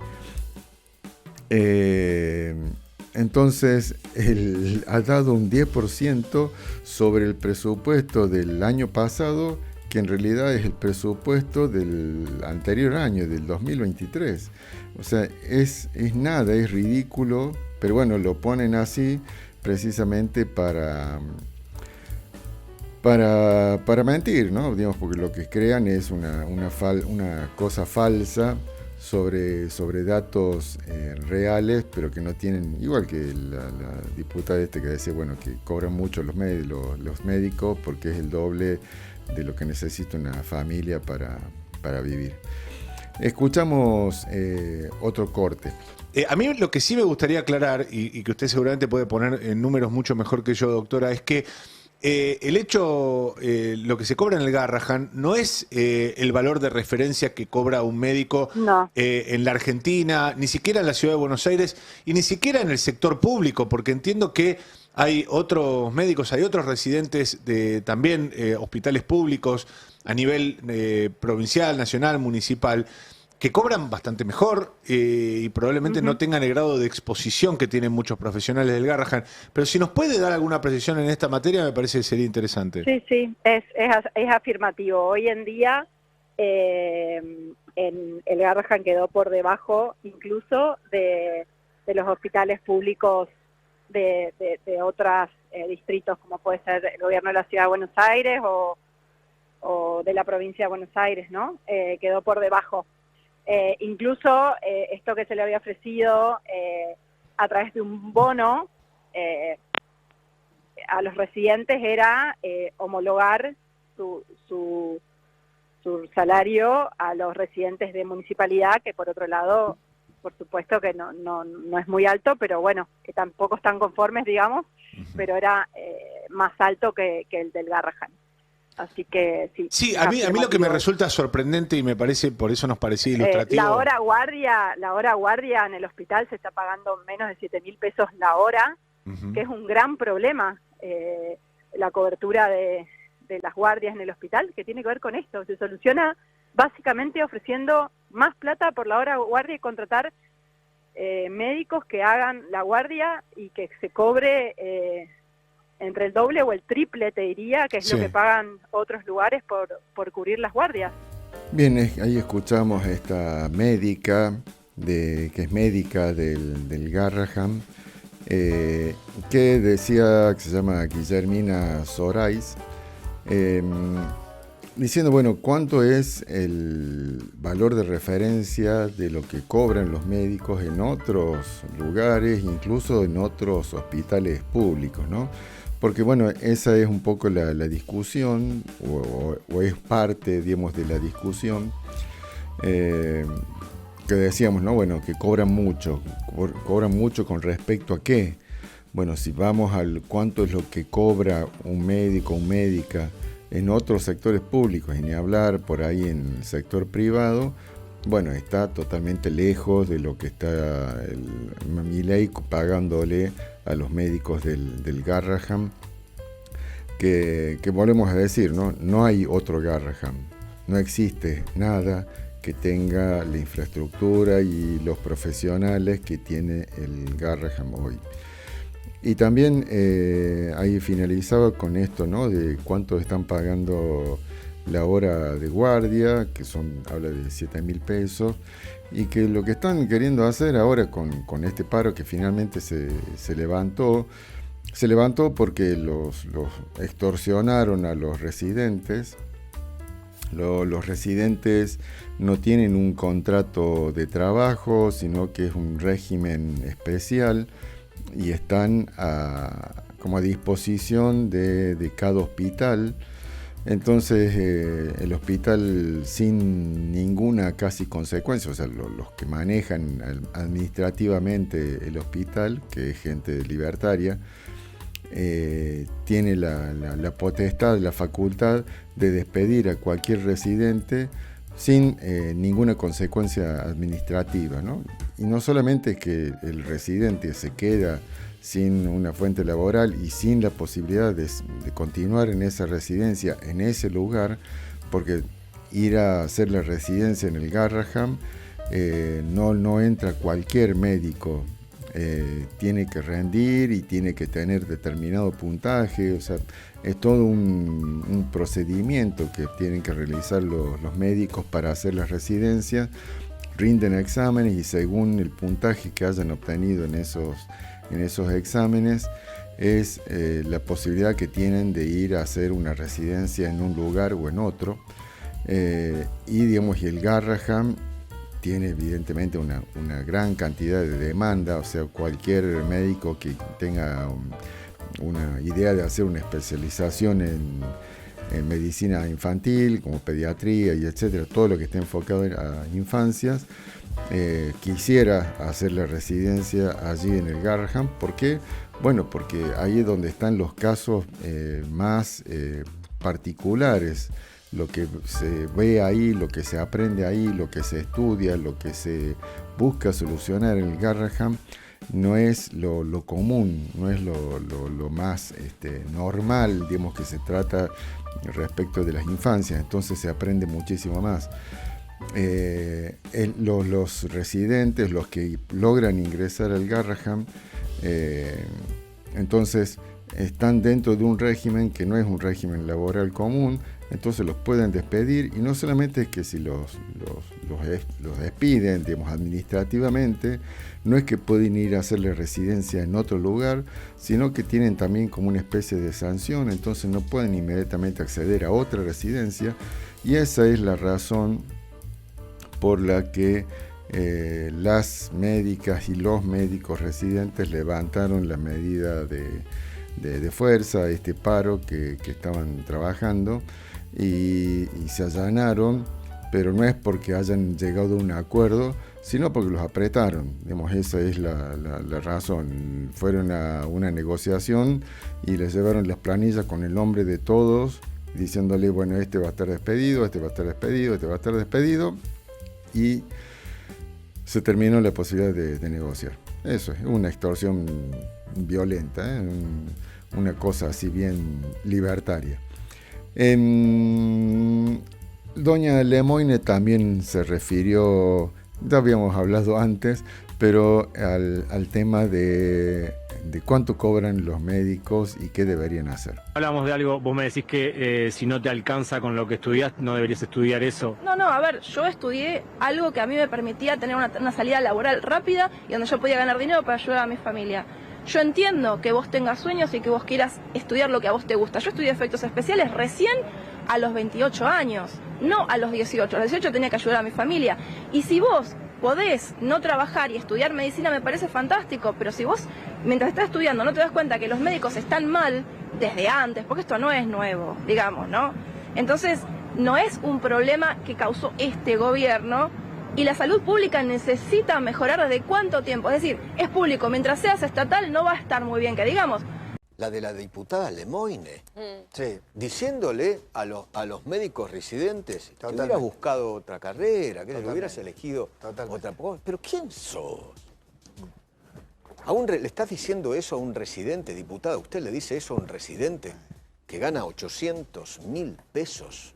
Entonces, él ha dado un 10% sobre el presupuesto del año pasado, que en realidad es el presupuesto del anterior año, del 2023. O sea, es nada, es ridículo, pero bueno, lo ponen así precisamente para mentir, ¿no? Digamos, porque lo que crean es una cosa falsa sobre datos reales, pero que no tienen, igual que la diputada que decía, bueno, que cobran mucho los médicos porque es el doble de lo que necesita una familia para vivir. Escuchamos otro corte. A mí lo que sí me gustaría aclarar, y que usted seguramente puede poner en números mucho mejor que yo, doctora, es que el hecho, lo que se cobra en el Garrahan no es el valor de referencia que cobra un médico en la Argentina, ni siquiera en la ciudad de Buenos Aires y ni siquiera en el sector público, porque entiendo que hay otros médicos, hay otros residentes de también hospitales públicos a nivel provincial, nacional, municipal, que cobran bastante mejor y probablemente no tengan el grado de exposición que tienen muchos profesionales del Garrahan. Pero si nos puede dar alguna precisión en esta materia, me parece que sería interesante. Sí, es afirmativo. Hoy en día el Garrahan quedó por debajo incluso de los hospitales públicos de otros distritos, como puede ser el gobierno de la Ciudad de Buenos Aires o de la provincia de Buenos Aires, ¿no? Quedó por debajo. Incluso esto que se le había ofrecido a través de un bono a los residentes era homologar su salario a los residentes de municipalidad, que por otro lado, por supuesto que no es muy alto, pero bueno, que tampoco están conformes, digamos, pero era más alto que el del Garrahan. Así que sí. Sí, a mí lo que me resulta sorprendente y me parece, por eso nos parecía ilustrativo. La hora guardia en el hospital se está pagando menos de 7.000 pesos la hora, que es un gran problema, la cobertura de las guardias en el hospital, que tiene que ver con esto. Se soluciona básicamente ofreciendo más plata por la hora guardia y contratar médicos que hagan la guardia y que se cobre entre el doble o el triple, te diría, que es lo que pagan otros lugares por cubrir las guardias. Bien, ahí escuchamos a esta médica, que es médica del Garrahan, que decía, que se llama Guillermina Sorais, diciendo, bueno, cuánto es el valor de referencia de lo que cobran los médicos en otros lugares, incluso en otros hospitales públicos, ¿no? Porque, bueno, esa es un poco la discusión, o es parte, digamos, de la discusión, que decíamos, ¿no? Bueno, que cobran mucho con respecto a qué. Bueno, si vamos al cuánto es lo que cobra un médico o médica en otros sectores públicos, y ni hablar por ahí en el sector privado, bueno, está totalmente lejos de lo que está Milei pagándole a los médicos del Garrahan, que volvemos a decir, no hay otro Garrahan, no existe nada que tenga la infraestructura y los profesionales que tiene el Garrahan hoy. Y también ahí finalizaba con esto, ¿no? De cuánto están pagando la hora de guardia, que habla de 7.000 pesos, y que lo que están queriendo hacer ahora con este paro que finalmente se levantó porque los extorsionaron a los residentes. Los residentes no tienen un contrato de trabajo, sino que es un régimen especial, y están como a disposición de cada hospital. Entonces el hospital, sin ninguna casi consecuencia, o sea, los que manejan administrativamente el hospital, que es gente libertaria, tiene la potestad, la facultad de despedir a cualquier residente sin ninguna consecuencia administrativa, ¿no? Y no solamente es que el residente se queda sin una fuente laboral y sin la posibilidad de continuar en esa residencia, en ese lugar, porque ir a hacer la residencia en el Garrahan no entra cualquier médico, tiene que rendir y tiene que tener determinado puntaje, o sea, es todo un procedimiento que tienen que realizar los médicos para hacer la residencia, rinden exámenes y según el puntaje que hayan obtenido en esos exámenes es la posibilidad que tienen de ir a hacer una residencia en un lugar o en otro, y el Garrahan tiene evidentemente una gran cantidad de demanda, o sea, cualquier médico que tenga una idea de hacer una especialización en medicina infantil, como pediatría y etcétera, todo lo que esté enfocado a infancias, quisiera hacer la residencia allí en el Garrahan. ¿Por qué? Bueno, porque ahí es donde están los casos más particulares, lo que se ve ahí, lo que se aprende ahí, lo que se estudia, lo que se busca solucionar en el Garrahan, no es lo común, no es lo más normal, digamos, que se trata respecto de las infancias, entonces se aprende muchísimo más. Los residentes, los que logran ingresar al Garrahan, entonces están dentro de un régimen que no es un régimen laboral común, entonces los pueden despedir, y no solamente es que si los despiden, digamos, administrativamente, no es que pueden ir a hacerle residencia en otro lugar, sino que tienen también como una especie de sanción, entonces no pueden inmediatamente acceder a otra residencia, y esa es la razón por la que las médicas y los médicos residentes levantaron la medida de fuerza, este paro que estaban trabajando, y se allanaron, pero no es porque hayan llegado a un acuerdo, sino porque los apretaron. Digamos, esa es la razón. Fueron a una negociación y les llevaron las planillas con el nombre de todos diciéndole, bueno, este va a estar despedido, este va a estar despedido, este va a estar despedido, y se terminó la posibilidad de negociar. Eso es una extorsión violenta, una cosa así bien libertaria. Doña Lemoine también se refirió, ya habíamos hablado antes, pero al tema de cuánto cobran los médicos y qué deberían hacer. Hablamos de algo, vos me decís que si no te alcanza con lo que estudias, no deberías estudiar eso. No, a ver, yo estudié algo que a mí me permitía tener una salida laboral rápida y donde yo podía ganar dinero para ayudar a mi familia. Yo entiendo que vos tengas sueños y que vos quieras estudiar lo que a vos te gusta. Yo estudié efectos especiales recién a los 28 años, no a los 18. A los 18 tenía que ayudar a mi familia. Y si vos podés no trabajar y estudiar medicina, me parece fantástico, pero si vos, mientras estás estudiando, no te das cuenta que los médicos están mal desde antes, porque esto no es nuevo, digamos, ¿no? Entonces, no es un problema que causó este gobierno, y la salud pública necesita mejorar desde cuánto tiempo. Es decir, es público, mientras seas estatal no va a estar muy bien, que digamos. La de la diputada Lemoine, diciéndole a los médicos residentes que hubieras buscado otra carrera, que hubieras elegido otra cosa. Pero ¿quién sos? ¿Le estás diciendo eso a un residente, diputada? ¿Usted le dice eso a un residente que gana 800.000 pesos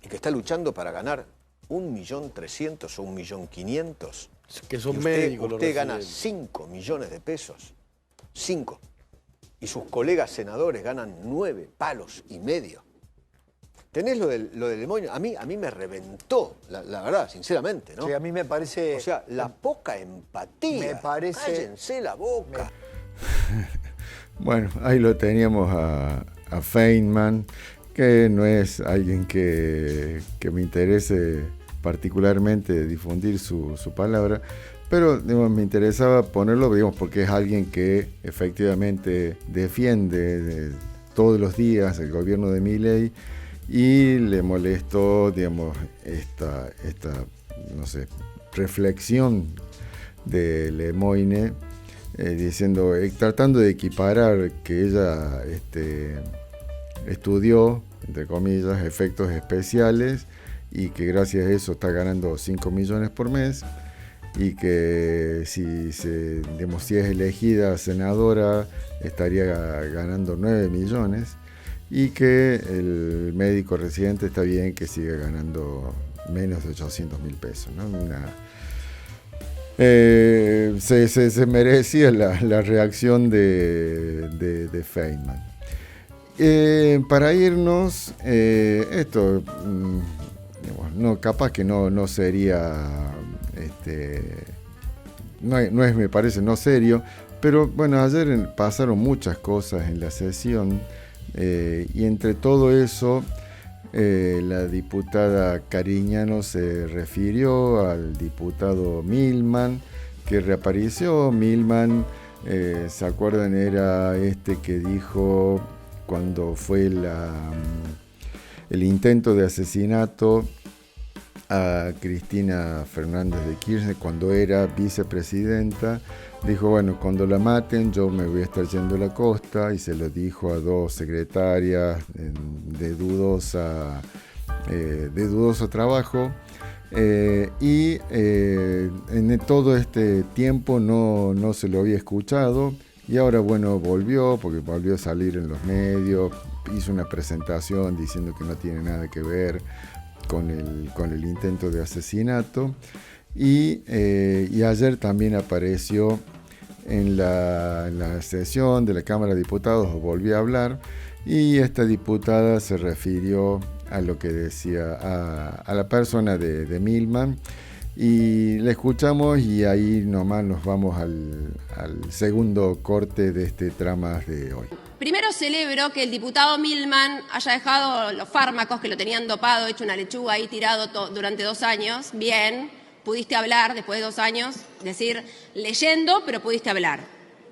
y que está luchando para ganar 1.300.000 o 1.500.000? Que son médicos. Usted gana 5 millones de pesos. 5. Y sus colegas senadores ganan 9 palos y medio. ¿Tenés lo de Lemoine? A mí me reventó, la verdad, sinceramente, ¿no? Sí, a mí me parece... O sea, la poca empatía. Me parece... Cállense la boca. Bueno, ahí lo teníamos a Feynman, que no es alguien que me interese particularmente difundir su palabra, pero digamos, me interesaba ponerlo, digamos, porque es alguien que efectivamente defiende todos los días el gobierno de Milei, y le molestó, digamos, esta no sé, reflexión de Lemoine, diciendo, tratando de equiparar que ella estudió, entre comillas, efectos especiales, y que gracias a eso está ganando 5 millones por mes, y que si es elegida senadora estaría ganando 9 millones, y que el médico residente está bien que siga ganando menos de 800.000 pesos, ¿no? Se merecía la reacción de Feynman. Para irnos, esto no, capaz que no sería, me parece no serio, pero bueno, ayer pasaron muchas cosas en la sesión, y entre todo eso la diputada Cariñano se refirió al diputado Milman, que reapareció. Milman, ¿se acuerdan? Era que dijo cuando fue el intento de asesinato a Cristina Fernández de Kirchner cuando era vicepresidenta. Dijo, bueno, cuando la maten yo me voy a estar yendo a la costa, y se lo dijo a 2 secretarias de dudoso trabajo, y en todo este tiempo no se lo había escuchado, y ahora bueno, volvió a salir en los medios, hizo una presentación diciendo que no tiene nada que ver con el intento de asesinato, y ayer también apareció en la sesión de la Cámara de Diputados, volvió a hablar, y esta diputada se refirió a lo que decía a la persona de Milman, y la escuchamos, y ahí nomás nos vamos al segundo corte de este trama de hoy. Primero celebro que el diputado Milman haya dejado los fármacos, que lo tenían dopado, hecho una lechuga ahí tirado durante 2 años. Bien, pudiste hablar después de 2 años, decir, leyendo, pero pudiste hablar.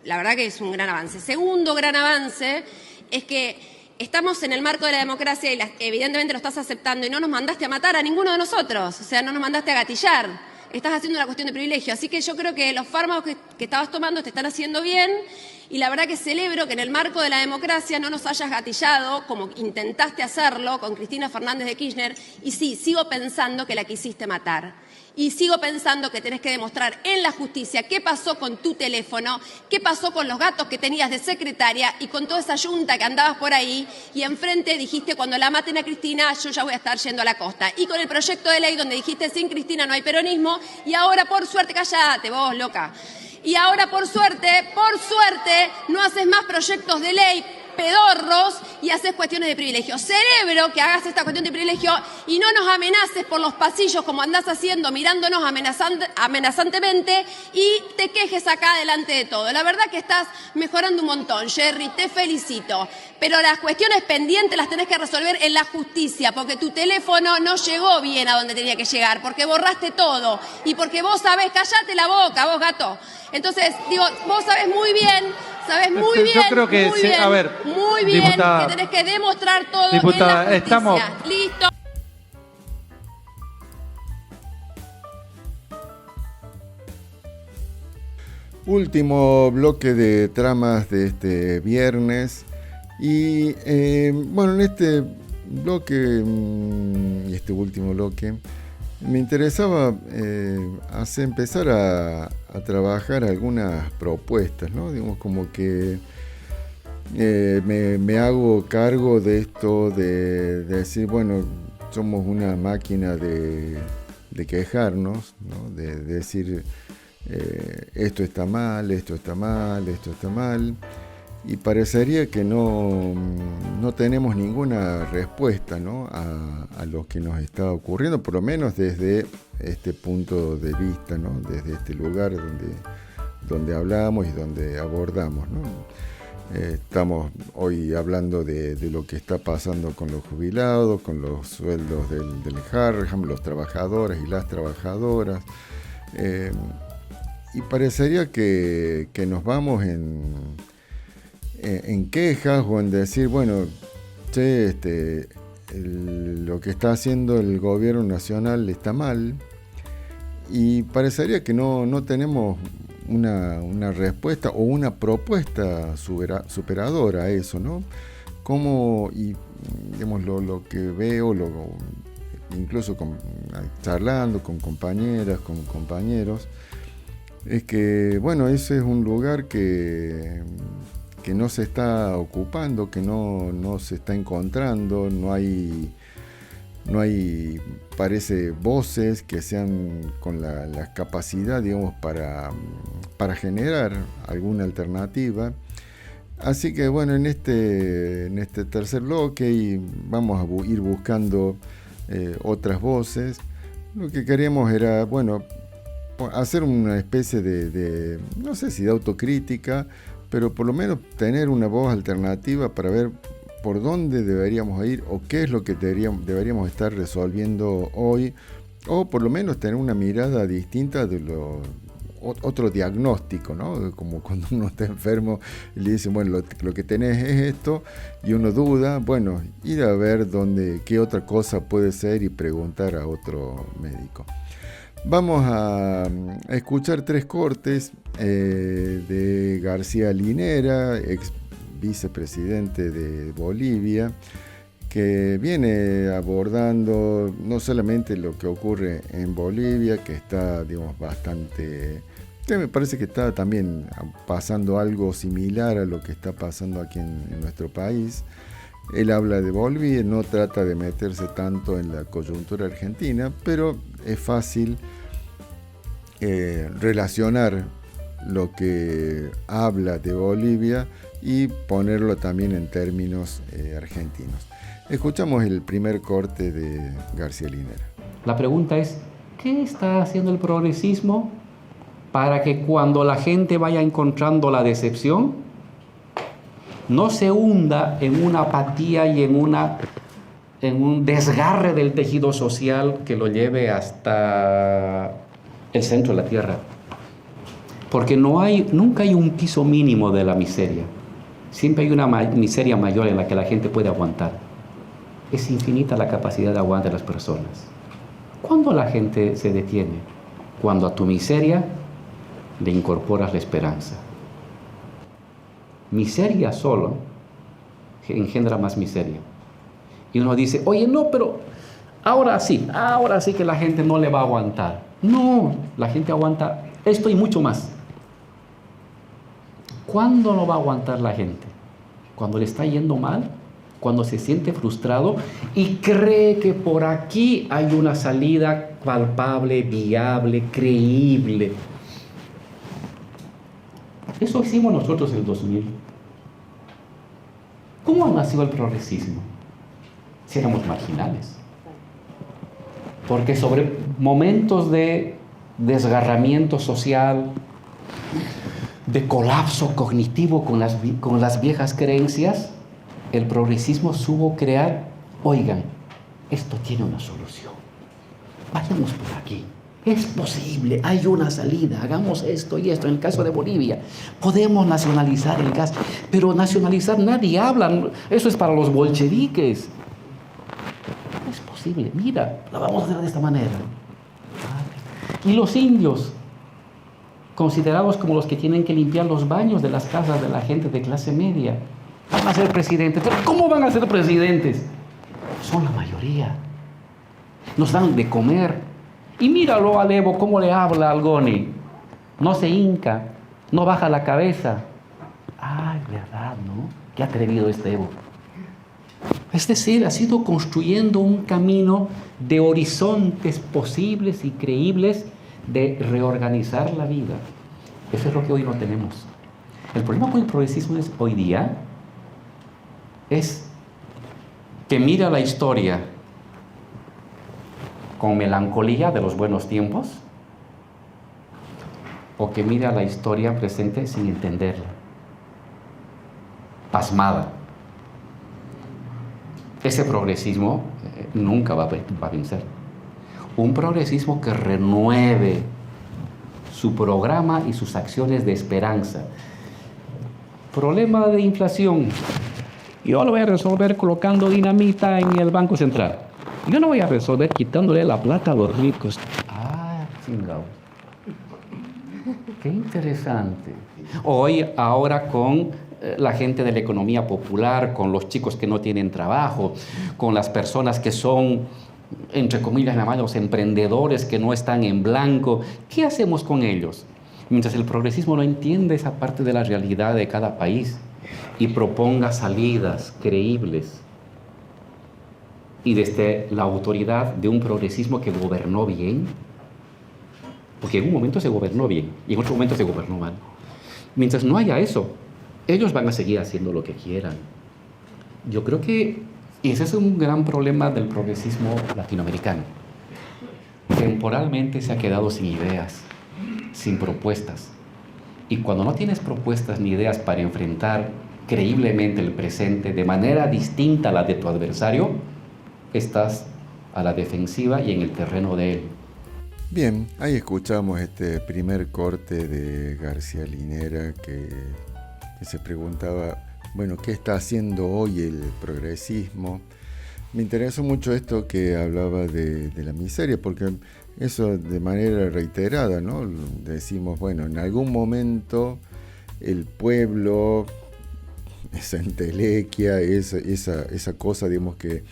La verdad que es un gran avance. Segundo gran avance es que estamos en el marco de la democracia y evidentemente lo estás aceptando, y no nos mandaste a matar a ninguno de nosotros, o sea, no nos mandaste a gatillar. estás haciendo una cuestión de privilegio. Así que yo creo que los fármacos que estabas tomando te están haciendo bien y la verdad que celebro que en el marco de la democracia no nos hayas gatillado como intentaste hacerlo con Cristina Fernández de Kirchner y sí, sigo pensando que la quisiste matar. Y sigo pensando que tenés que demostrar en la justicia qué pasó con tu teléfono, qué pasó con los gatos que tenías de secretaria y con toda esa yunta que andabas por ahí y enfrente dijiste cuando la maten a Cristina yo ya voy a estar yendo a la costa. Y con el proyecto de ley donde dijiste sin Cristina no hay peronismo y ahora por suerte, callate vos loca, y ahora por suerte, no haces más proyectos de ley pedorros y haces cuestiones de privilegio. Celebro que hagas esta cuestión de privilegio y no nos amenaces por los pasillos como andás haciendo, mirándonos amenazantemente y te quejes acá delante de todo. La verdad que estás mejorando un montón, Jerry, te felicito. Pero las cuestiones pendientes las tenés que resolver en la justicia, porque tu teléfono no llegó bien a donde tenía que llegar, porque borraste todo y porque vos sabés, callate la boca, vos gato. Entonces, digo, vos sabés muy bien, yo creo que muy bien, a ver, muy bien, diputada, que tenés que demostrar todo diputada, en la justicia. estamos... Listo. Último bloque de tramas de este viernes. Y bueno, en este bloque y este último bloque me interesaba empezar a trabajar algunas propuestas, ¿no? Digamos como que me hago cargo de esto, de decir, bueno, somos una máquina de quejarnos, ¿no? De decir esto está mal, esto está mal, esto está mal. Y parecería que no tenemos ninguna respuesta, ¿no? a lo que nos está ocurriendo, por lo menos desde este punto de vista, ¿no? Desde este lugar donde hablamos y donde abordamos, ¿no? Estamos hoy hablando de lo que está pasando con los jubilados, con los sueldos del Garrahan, los trabajadores y las trabajadoras. Y parecería que nos vamos en quejas o en decir, bueno, che, lo que está haciendo el gobierno nacional está mal, y parecería que no tenemos una respuesta o una propuesta superadora a eso, ¿no? Como, y digamos, lo que veo, incluso charlando con compañeras, con compañeros, es que, bueno, ese es un lugar que no se está ocupando, que no se está encontrando, no hay, parece, voces que sean con la capacidad, digamos, para generar alguna alternativa. Así que, bueno, en este tercer bloque vamos a ir buscando otras voces. Lo que queríamos era, bueno, hacer una especie de no sé si de autocrítica, pero por lo menos tener una voz alternativa para ver por dónde deberíamos ir o qué es lo que deberíamos estar resolviendo hoy, o por lo menos tener una mirada distinta de otro diagnóstico, ¿no? Como cuando uno está enfermo y le dicen, bueno, lo que tenés es esto, y uno duda, bueno, ir a ver qué otra cosa puede ser y preguntar a otro médico. Vamos a escuchar 3 cortes de García Linera, ex vicepresidente de Bolivia, que viene abordando no solamente lo que ocurre en Bolivia, que está, digamos, que me parece que está también pasando algo similar a lo que está pasando aquí en nuestro país. Él habla de Bolivia, no trata de meterse tanto en la coyuntura argentina, pero es fácil relacionar lo que habla de Bolivia y ponerlo también en términos argentinos. Escuchamos el primer corte de García Linera. La pregunta es, ¿qué está haciendo el progresismo para que cuando la gente vaya encontrando la decepción, no se hunda en una apatía y en un desgarre del tejido social que lo lleve hasta el centro de la tierra? Porque nunca hay un piso mínimo de la miseria. Siempre hay una miseria mayor en la que la gente puede aguantar. Es infinita la capacidad de aguante de las personas. ¿Cuándo la gente se detiene? cuando a tu miseria le incorporas la esperanza. Miseria solo engendra más miseria. Y uno dice, oye, no, pero ahora sí que la gente no le va a aguantar. No, la gente aguanta esto y mucho más. ¿Cuándo no va a aguantar la gente? Cuando le está yendo mal, cuando se siente frustrado y cree que por aquí hay una salida palpable, viable, creíble. Eso hicimos nosotros en el 2000. ¿Cómo nació el progresismo? Si éramos marginales. Porque sobre momentos de desgarramiento social, de colapso cognitivo con las viejas creencias, el progresismo supo crear, oigan, esto tiene una solución. Vayamos por aquí. Es posible, hay una salida, hagamos esto y esto. En el caso de Bolivia, podemos nacionalizar el gas, pero nacionalizar nadie habla, eso es para los bolcheviques. Es posible, mira, lo vamos a hacer de esta manera. Y los indios, considerados como los que tienen que limpiar los baños de las casas de la gente de clase media, van a ser presidentes. ¿Pero cómo van a ser presidentes? Son la mayoría. Nos dan de comer. Y míralo al Evo, cómo le habla al Goni. No se hinca, no baja la cabeza. Ay, verdad, ¿no? Qué atrevido este Evo. Es decir, ha sido construyendo un camino de horizontes posibles y creíbles de reorganizar la vida. Eso es lo que hoy no tenemos. El problema con el progresismo hoy día es que mira la historia con melancolía de los buenos tiempos, o que mira la historia presente sin entenderla, pasmada. Ese progresismo nunca va a vencer. Un progresismo que renueve su programa y sus acciones de esperanza. Problema de inflación. Yo lo voy a resolver colocando dinamita en el Banco Central. Yo no voy a resolver quitándole la plata a los ricos. Ah, chingado. Qué interesante. Hoy, ahora con la gente de la economía popular, con los chicos que no tienen trabajo, con las personas que son, entre comillas, llamados emprendedores que no están en blanco, ¿qué hacemos con ellos? Mientras el progresismo no entiende esa parte de la realidad de cada país y proponga salidas creíbles, y desde la autoridad de un progresismo que gobernó bien, porque en un momento se gobernó bien y en otro momento se gobernó mal. Mientras no haya eso, ellos van a seguir haciendo lo que quieran. Yo creo que ese es un gran problema del progresismo latinoamericano. Temporalmente se ha quedado sin ideas, sin propuestas. Y cuando no tienes propuestas ni ideas para enfrentar creíblemente el presente de manera distinta a la de tu adversario, estás a la defensiva y en el terreno de él. Bien, ahí escuchamos este primer corte de García Linera que se preguntaba, bueno, ¿qué está haciendo hoy el progresismo? Me interesó mucho esto que hablaba de la miseria, porque eso de manera reiterada, ¿no? Decimos, bueno, en algún momento el pueblo, esa entelequia, esa cosa, digamos que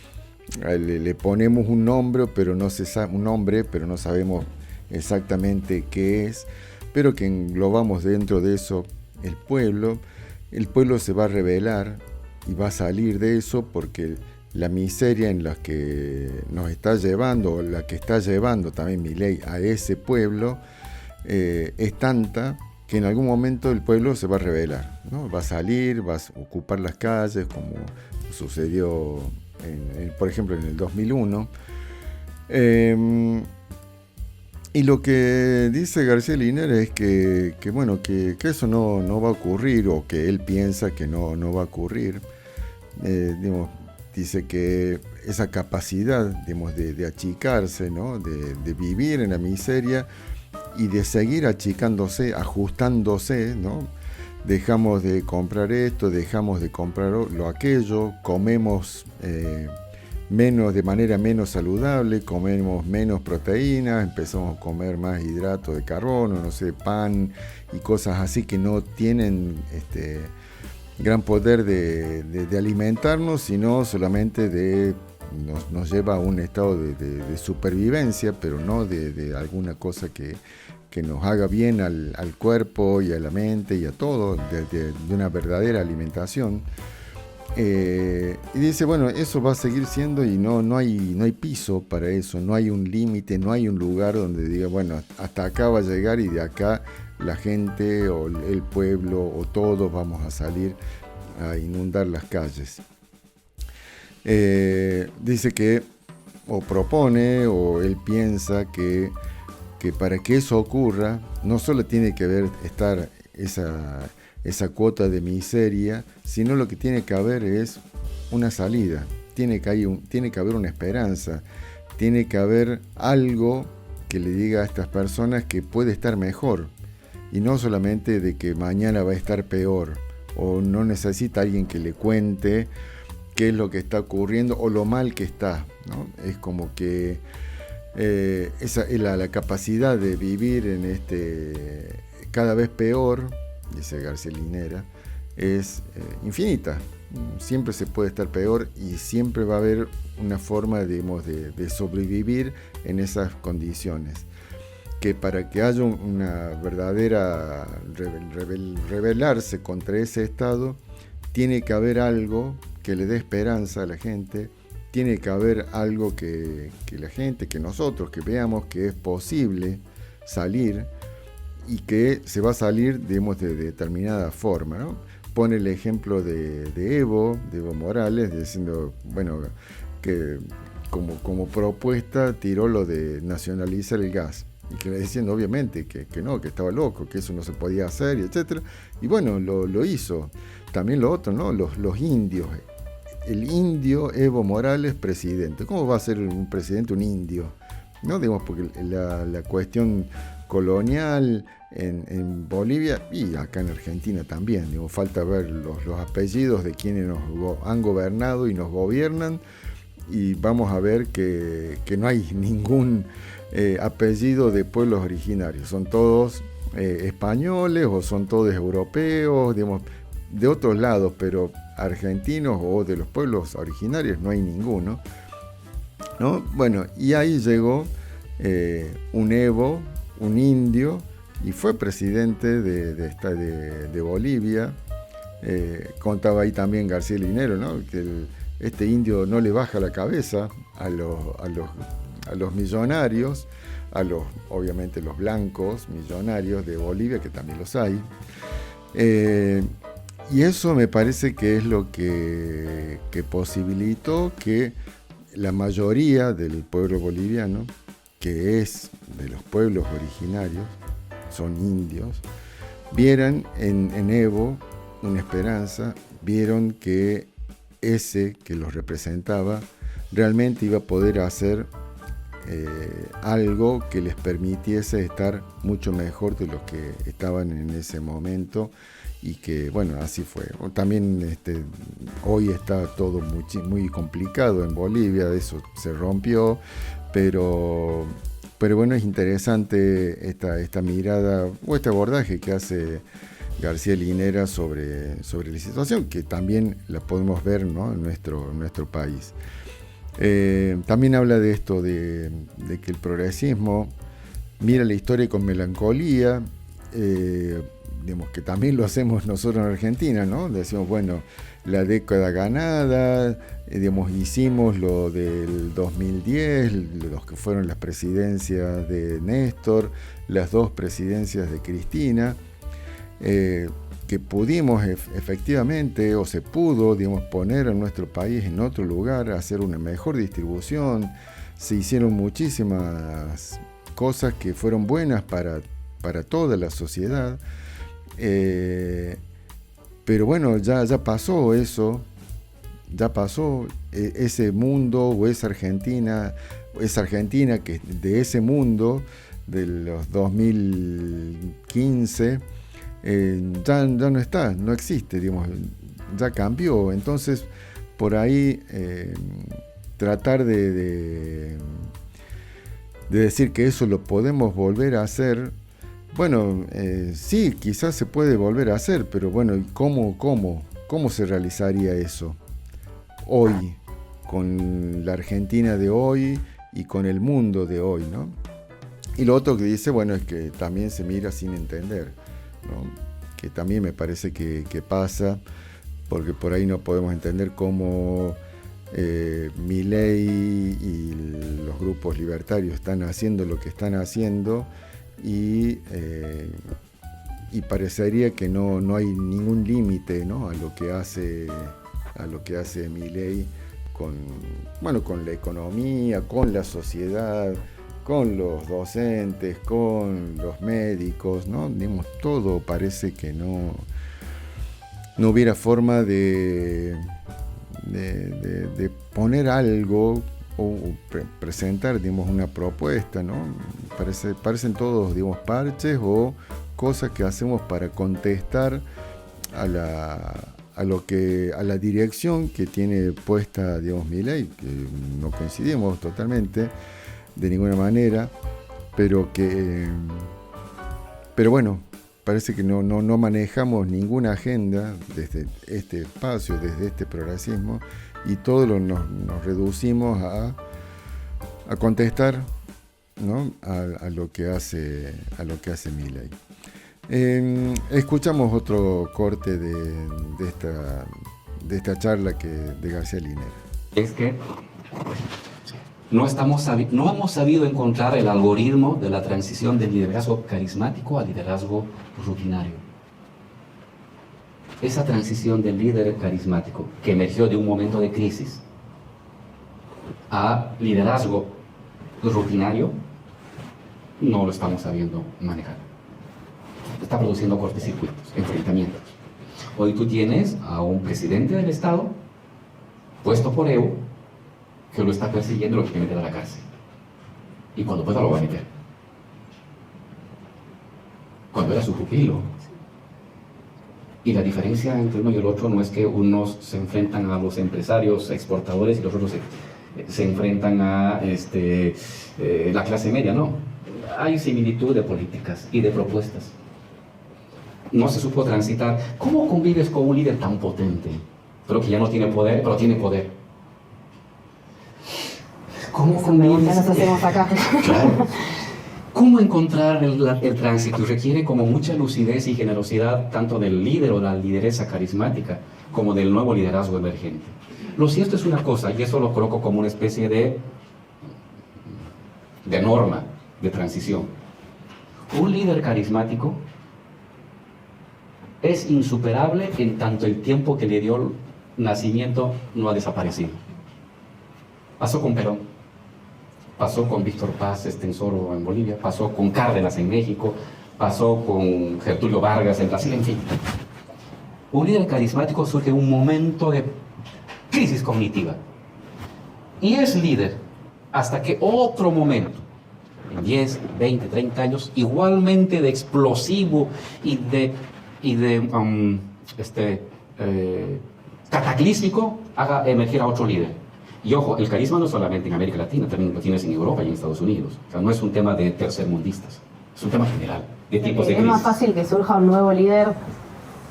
le ponemos un nombre, pero no sabemos exactamente qué es, pero que englobamos dentro de eso el pueblo se va a rebelar y va a salir de eso, porque la miseria en la que nos está llevando, o la que está llevando también Milei a ese pueblo, es tanta que en algún momento el pueblo se va a rebelar, ¿no? Va a salir, va a ocupar las calles, como sucedió por ejemplo en el 2001. Y lo que dice García Linera es que eso no va a ocurrir, o que él piensa que no va a ocurrir. Dice que esa capacidad, de achicarse, ¿no? de vivir en la miseria y de seguir achicándose, ajustándose, ¿no? Dejamos de comprar esto, dejamos de comprar aquello, comemos de manera menos saludable, comemos menos proteínas, empezamos a comer más hidratos de carbono, no sé, pan y cosas así que no tienen gran poder de alimentarnos, sino solamente nos lleva a un estado de supervivencia, pero no de alguna cosa que nos haga bien al cuerpo y a la mente y a todo, de una verdadera alimentación. Y dice, bueno, eso va a seguir siendo y no hay piso para eso, no hay un límite, no hay un lugar donde diga, bueno, hasta acá va a llegar y de acá la gente o el pueblo o todos vamos a salir a inundar las calles. Dice que, o propone, o él piensa que para que eso ocurra, no solo tiene que estar esa cuota de miseria, sino lo que tiene que haber es una salida, tiene que haber una esperanza, tiene que haber algo que le diga a estas personas que puede estar mejor, y no solamente de que mañana va a estar peor, o no necesita alguien que le cuente qué es lo que está ocurriendo o lo mal que está, ¿no? Es como que esa es la capacidad de vivir en cada vez peor, dice García Linera, es infinita. Siempre se puede estar peor y siempre va a haber una forma, digamos, de sobrevivir en esas condiciones. Que para que haya una verdadera rebelarse contra ese estado, tiene que haber algo que le dé esperanza a la gente, tiene que haber algo que la gente, que nosotros, que veamos que es posible salir y que se va a salir, digamos, de determinada forma, ¿no? Pone el ejemplo de Evo Morales, diciendo, bueno, que como propuesta tiró lo de nacionalizar el gas. Y que le decían obviamente que no, que estaba loco, que eso no se podía hacer, y etc. Y bueno, lo hizo. También lo otro, ¿no? Los indios. El indio Evo Morales, presidente. ¿Cómo va a ser un presidente un indio? ¿No? Digamos, porque la cuestión colonial en Bolivia y acá en Argentina también. Digo, falta ver los apellidos de quienes nos han gobernado y nos gobiernan, y vamos a ver que no hay ningún apellido de pueblos originarios. Son todos españoles o son todos europeos, digamos, de otros lados, pero argentinos o de los pueblos originarios no hay ninguno, ¿no? Bueno, y ahí llegó un Evo, un indio, y fue presidente de Bolivia. Contaba ahí también García Linera, ¿no? Que este indio no le baja la cabeza a los millonarios, obviamente los blancos millonarios de Bolivia, que también los hay. Y eso me parece que es lo que posibilitó que la mayoría del pueblo boliviano, que es de los pueblos originarios, son indios, vieran en Evo una esperanza, vieron que ese que los representaba realmente iba a poder hacer algo que les permitiese estar mucho mejor de los que estaban en ese momento, y que, bueno, así fue. También hoy está todo muy complicado en Bolivia, eso se rompió, pero bueno, es interesante esta mirada o este abordaje que hace García Linera sobre la situación, que también la podemos ver, ¿no? en nuestro país. También habla de esto, de que el progresismo mira la historia con melancolía, digamos que también lo hacemos nosotros en Argentina, ¿no? Decimos, bueno, la década ganada, digamos, hicimos lo del 2010, los que fueron las presidencias de Néstor, las dos presidencias de Cristina, que pudimos efectivamente, o se pudo, digamos, poner a nuestro país en otro lugar, hacer una mejor distribución. Se hicieron muchísimas cosas que fueron buenas para toda la sociedad, pero bueno, ya pasó eso, ya pasó ese mundo, o esa Argentina que de ese mundo de los 2015 ya no está, no existe, digamos, ya cambió. Entonces por ahí tratar de decir que eso lo podemos volver a hacer, bueno, sí, quizás se puede volver a hacer, pero bueno, ¿y cómo se realizaría eso hoy, con la Argentina de hoy y con el mundo de hoy, ¿no? Y lo otro que dice, bueno, es que también se mira sin entender, ¿no? Que también me parece que pasa, porque por ahí no podemos entender cómo Milei y los grupos libertarios están haciendo lo que están haciendo y parecería que no hay ningún límite, ¿no? a lo que hace Milei con la economía, con la sociedad, con los docentes, con los médicos, ¿no? Digamos, todo parece que no hubiera forma de poner algo o presentar, digamos, una propuesta, ¿no? Parecen todos, digamos, parches o cosas que hacemos para contestar a la dirección que tiene puesta, digamos, Milei, que no coincidimos totalmente de ninguna manera, pero bueno, parece que no manejamos ninguna agenda desde este espacio, desde este progresismo, y todo nos reducimos a contestar, ¿no? a lo que hace Milei. Escuchamos otro corte de esta charla de García Linera. Es que no hemos sabido encontrar el algoritmo de la transición del liderazgo carismático al liderazgo rutinario. Esa transición del líder carismático que emergió de un momento de crisis a liderazgo rutinario, no lo estamos sabiendo manejar. Está produciendo cortocircuitos, enfrentamientos. Hoy tú tienes a un presidente del Estado puesto por Evo que lo está persiguiendo y lo quiere meter a la cárcel. Y cuando pueda lo va a meter. Cuando era su pupilo. Y la diferencia entre uno y el otro no es que unos se enfrentan a los empresarios exportadores y los otros se enfrentan a la clase media, no. Hay similitud de políticas y de propuestas. No se supo transitar. ¿Cómo convives con un líder tan potente, pero que ya no tiene poder, pero tiene poder? ¿Cómo convives? Nos hacemos acá. Claro. ¿Cómo encontrar el tránsito? Requiere como mucha lucidez y generosidad tanto del líder o la lideresa carismática como del nuevo liderazgo emergente. Lo cierto es una cosa, y eso lo coloco como una especie de norma de transición. Un líder carismático es insuperable en tanto el tiempo que le dio nacimiento no ha desaparecido. Pasó con Perón, pasó con Víctor Paz Estenssoro en Bolivia, pasó con Cárdenas en México, pasó con Getúlio Vargas en Brasil, en fin. Un líder carismático surge en un momento de crisis cognitiva y es líder hasta que otro momento, en 10, 20, 30 años, igualmente de explosivo y de cataclísmico, haga emergir a otro líder. Y ojo, el carisma no solamente en América Latina, también lo tienes en Europa y en Estados Unidos. O sea, no es un tema de tercermundistas, es un tema general, de tipos de crisis. Es más fácil que surja un nuevo líder,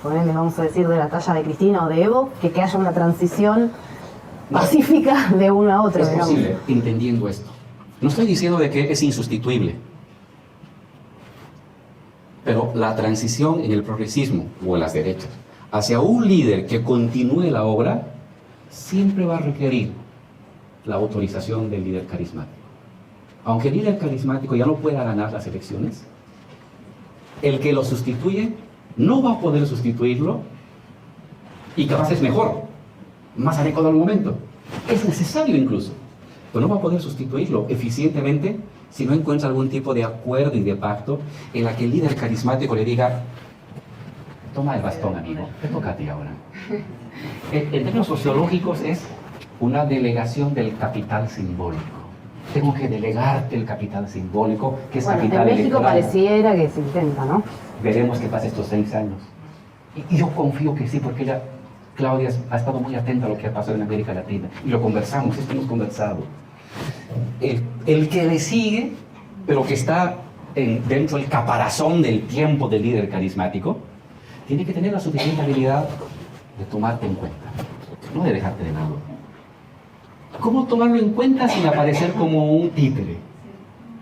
ponele, vamos a decir, de la talla de Cristina o de Evo, que haya una transición pacífica de uno a otro. Es posible, entendiendo esto. No estoy diciendo de que es insustituible, pero la transición en el progresismo o en las derechas hacia un líder que continúe la obra siempre va a requerir la autorización del líder carismático. Aunque el líder carismático ya no pueda ganar las elecciones, el que lo sustituye no va a poder sustituirlo y capaz es mejor, más adecuado al momento. Es necesario incluso, pero no va a poder sustituirlo eficientemente si no encuentra algún tipo de acuerdo y de pacto en la que el líder carismático le diga: toma el bastón, amigo, te toca a ti ahora. En términos sociológicos es una delegación del capital simbólico. Tengo que delegarte el capital simbólico, que es capital en México electoral. pareciera que se intenta, ¿no? Veremos qué pasa estos 6 años. Y yo confío que sí, porque ella Claudia ha estado muy atenta a lo que ha pasado en América Latina. Y lo conversamos, esto hemos conversado. El que le sigue, pero que está dentro del caparazón del tiempo del líder carismático, tiene que tener la suficiente habilidad de tomarte en cuenta, no de dejarte de lado. ¿Cómo tomarlo en cuenta sin aparecer como un títere?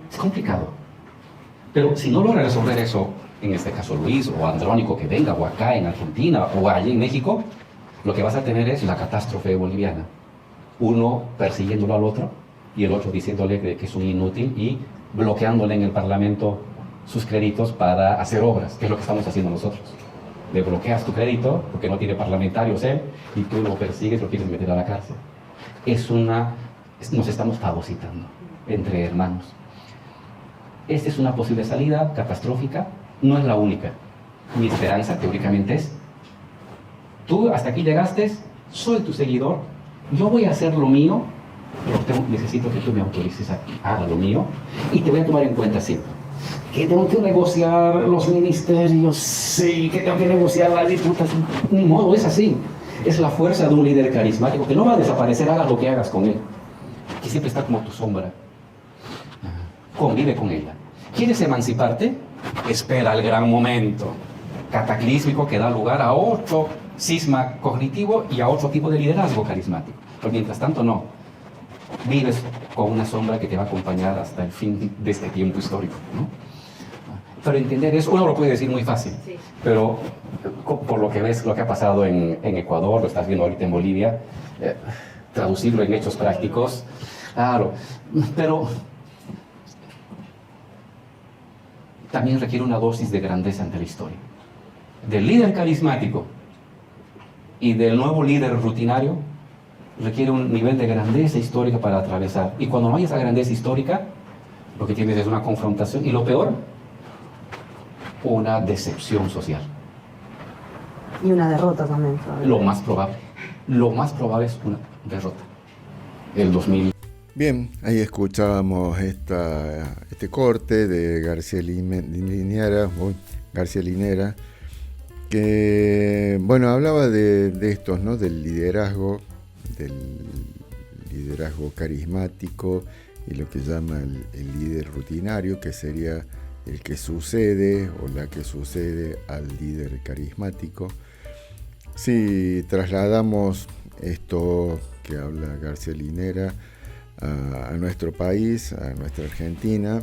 Es complicado. Pero si no logra resolver eso, en este caso Luis o Andrónico que venga, o acá en Argentina, o allí en México, lo que vas a tener es la catástrofe boliviana. Uno persiguiéndolo al otro y el otro diciéndole que es un inútil y bloqueándole en el Parlamento sus créditos para hacer obras, que es lo que estamos haciendo nosotros. Le bloqueas tu crédito porque no tiene parlamentarios él y tú lo persigues, lo quieres meter a la cárcel. Nos estamos fagocitando entre hermanos. Esta es una posible salida catastrófica, no es la única. Mi esperanza, teóricamente, es: tú hasta aquí llegaste, soy tu seguidor, yo voy a hacer lo mío, pero necesito que tú me autorices a hacer lo mío, y te voy a tomar en cuenta siempre. Que tengo que negociar los ministerios, sí, que tengo que negociar las diputaciones. Ni modo, es así. Es la fuerza de un líder carismático que no va a desaparecer, hagas lo que hagas con él. Que siempre está como tu sombra. Convive con ella. ¿Quieres emanciparte? Espera el gran momento cataclísmico que da lugar a otro cisma cognitivo y a otro tipo de liderazgo carismático. Pero mientras tanto, no. Vives con una sombra que te va a acompañar hasta el fin de este tiempo histórico, ¿no? Pero entender eso, uno lo puede decir muy fácil, sí. Pero por lo que ves, lo que ha pasado en Ecuador, lo estás viendo ahorita en Bolivia, traducirlo en hechos prácticos, claro, pero también requiere una dosis de grandeza ante la historia. Del líder carismático y del nuevo líder rutinario requiere un nivel de grandeza histórica para atravesar. Y cuando no hay esa grandeza histórica, lo que tienes es una confrontación y, lo peor, una decepción social. Y una derrota también. Lo más probable es una derrota. El 2000. Bien, ahí escuchábamos este corte de García Linera, que, bueno, hablaba de estos, ¿no? Del liderazgo carismático y lo que llama el líder rutinario, que sería el que sucede o la que sucede al líder carismático. Si trasladamos esto que habla García Linera a nuestro país, a nuestra Argentina,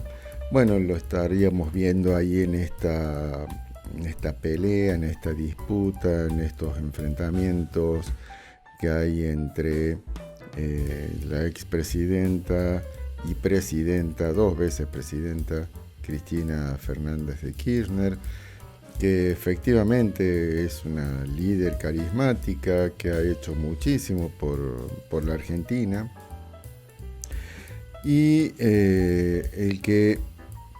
bueno, lo estaríamos viendo ahí en esta pelea, en esta disputa, en estos enfrentamientos que hay entre la expresidenta y presidenta, 2 veces presidenta, Cristina Fernández de Kirchner, que efectivamente es una líder carismática que ha hecho muchísimo por la Argentina, y el que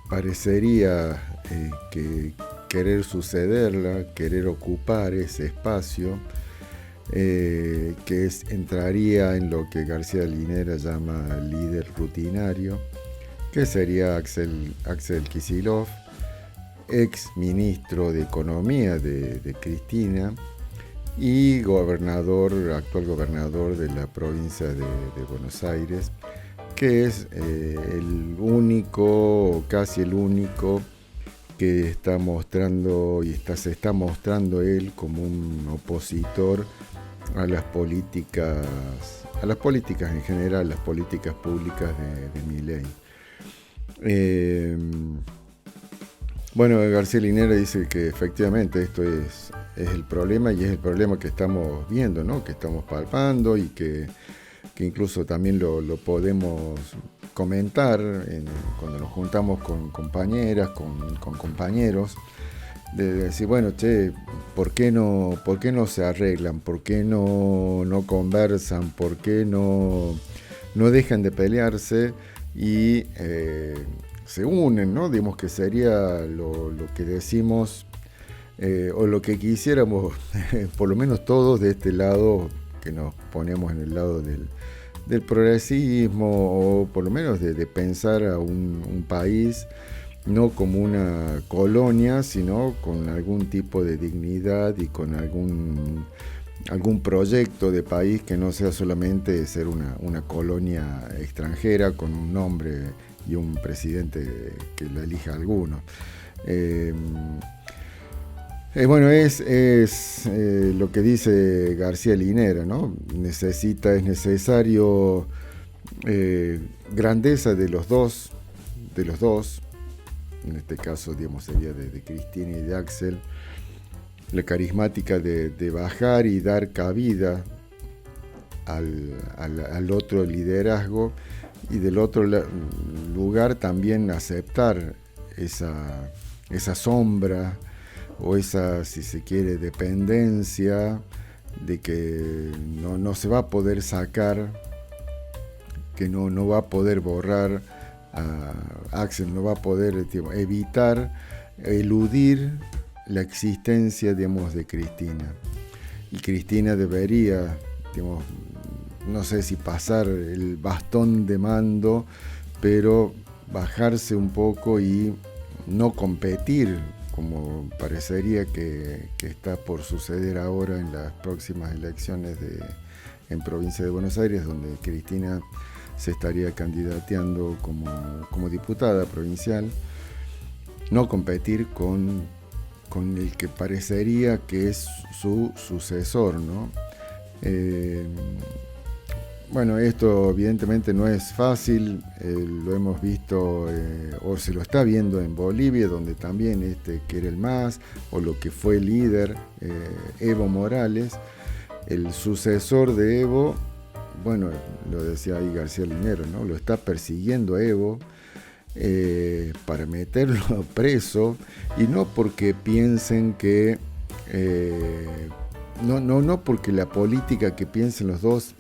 parecería que querer sucederla, querer ocupar ese espacio, que entraría en lo que García Linera llama líder rutinario, que sería Axel Kicillof, ex ministro de Economía de Cristina y actual gobernador de la provincia de Buenos Aires, que es casi el único que está mostrando se está mostrando él como un opositor a las políticas en general, las políticas públicas de Milei. Bueno, García Linera dice que efectivamente esto es el problema, y es el problema que estamos viendo, ¿no? Que estamos palpando, y que incluso también lo podemos comentar cuando nos juntamos con compañeras, con compañeros, de decir, bueno, ¿por qué no se arreglan? ¿Por qué no conversan? ¿Por qué no dejan de pelearse y se unen, ¿no? Digamos que sería lo que decimos, o lo que quisiéramos, por lo menos todos de este lado, que nos ponemos en el lado del progresismo, o por lo menos de pensar a un país no como una colonia, sino con algún tipo de dignidad y con algún algún proyecto de país que no sea solamente ser una colonia extranjera con un nombre y un presidente que lo elija alguno. Bueno, es lo que dice García Linera, ¿no? Es necesario grandeza de los dos, en este caso, digamos, sería de Cristina y de Axel, la carismática de bajar y dar cabida al otro liderazgo, y del otro lugar también aceptar esa sombra o esa, si se quiere, dependencia de que no se va a poder sacar, que no va a poder borrar a Axel, no va a poder, digamos, eludir la existencia, digamos, de Cristina. Y Cristina debería, digamos, no sé si pasar el bastón de mando, pero bajarse un poco y no competir, como parecería que está por suceder ahora en las próximas elecciones en provincia de Buenos Aires, donde Cristina se estaría candidateando como diputada provincial. No competir con el que parecería que es su sucesor, ¿no? Bueno, esto evidentemente no es fácil, lo hemos visto o se lo está viendo en Bolivia, donde también quiere el MAS, o lo que fue líder, Evo Morales, el sucesor de Evo. Bueno, lo decía ahí García Linera, ¿no? Lo está persiguiendo Evo para meterlo preso, y no porque piensen que no porque la política que piensen los dos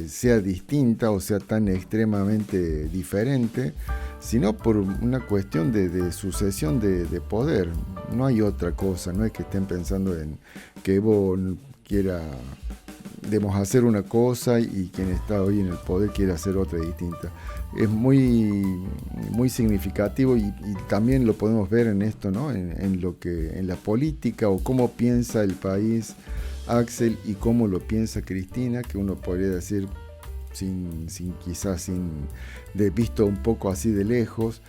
sea distinta o sea tan extremadamente diferente, sino por una cuestión de sucesión de poder. No hay otra cosa, no es que estén pensando en que Evo quiera, debemos hacer una cosa y quien está hoy en el poder quiere hacer otra distinta. Es muy, muy significativo, y también lo podemos ver en esto, ¿no? En la política, o cómo piensa el país Axel y cómo lo piensa Cristina, que uno podría decir quizás visto un poco así de lejos,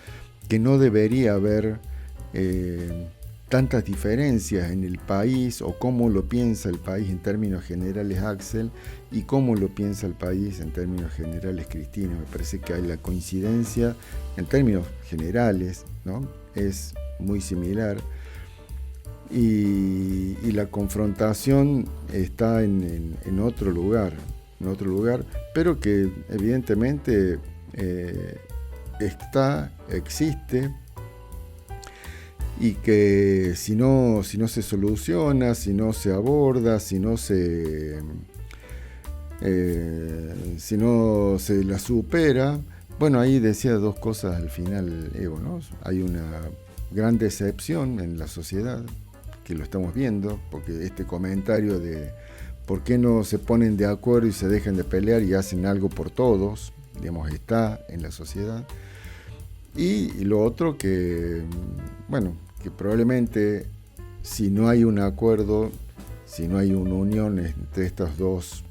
que no debería haber tantas diferencias en el país, o cómo lo piensa el país en términos generales Axel y cómo lo piensa el país en términos generales Cristina. Me parece que hay la coincidencia en términos generales, ¿no? Es muy similar, y la confrontación está en otro lugar, pero que evidentemente existe, y que si no se soluciona, si no se aborda, si no se la supera, bueno, ahí decía dos cosas al final Evo, ¿no? Hay una gran decepción en la sociedad, que lo estamos viendo, porque este comentario de por qué no se ponen de acuerdo y se dejan de pelear y hacen algo por todos, digamos, está en la sociedad. Y lo otro que probablemente si no hay un acuerdo, si no hay una unión entre estos dos,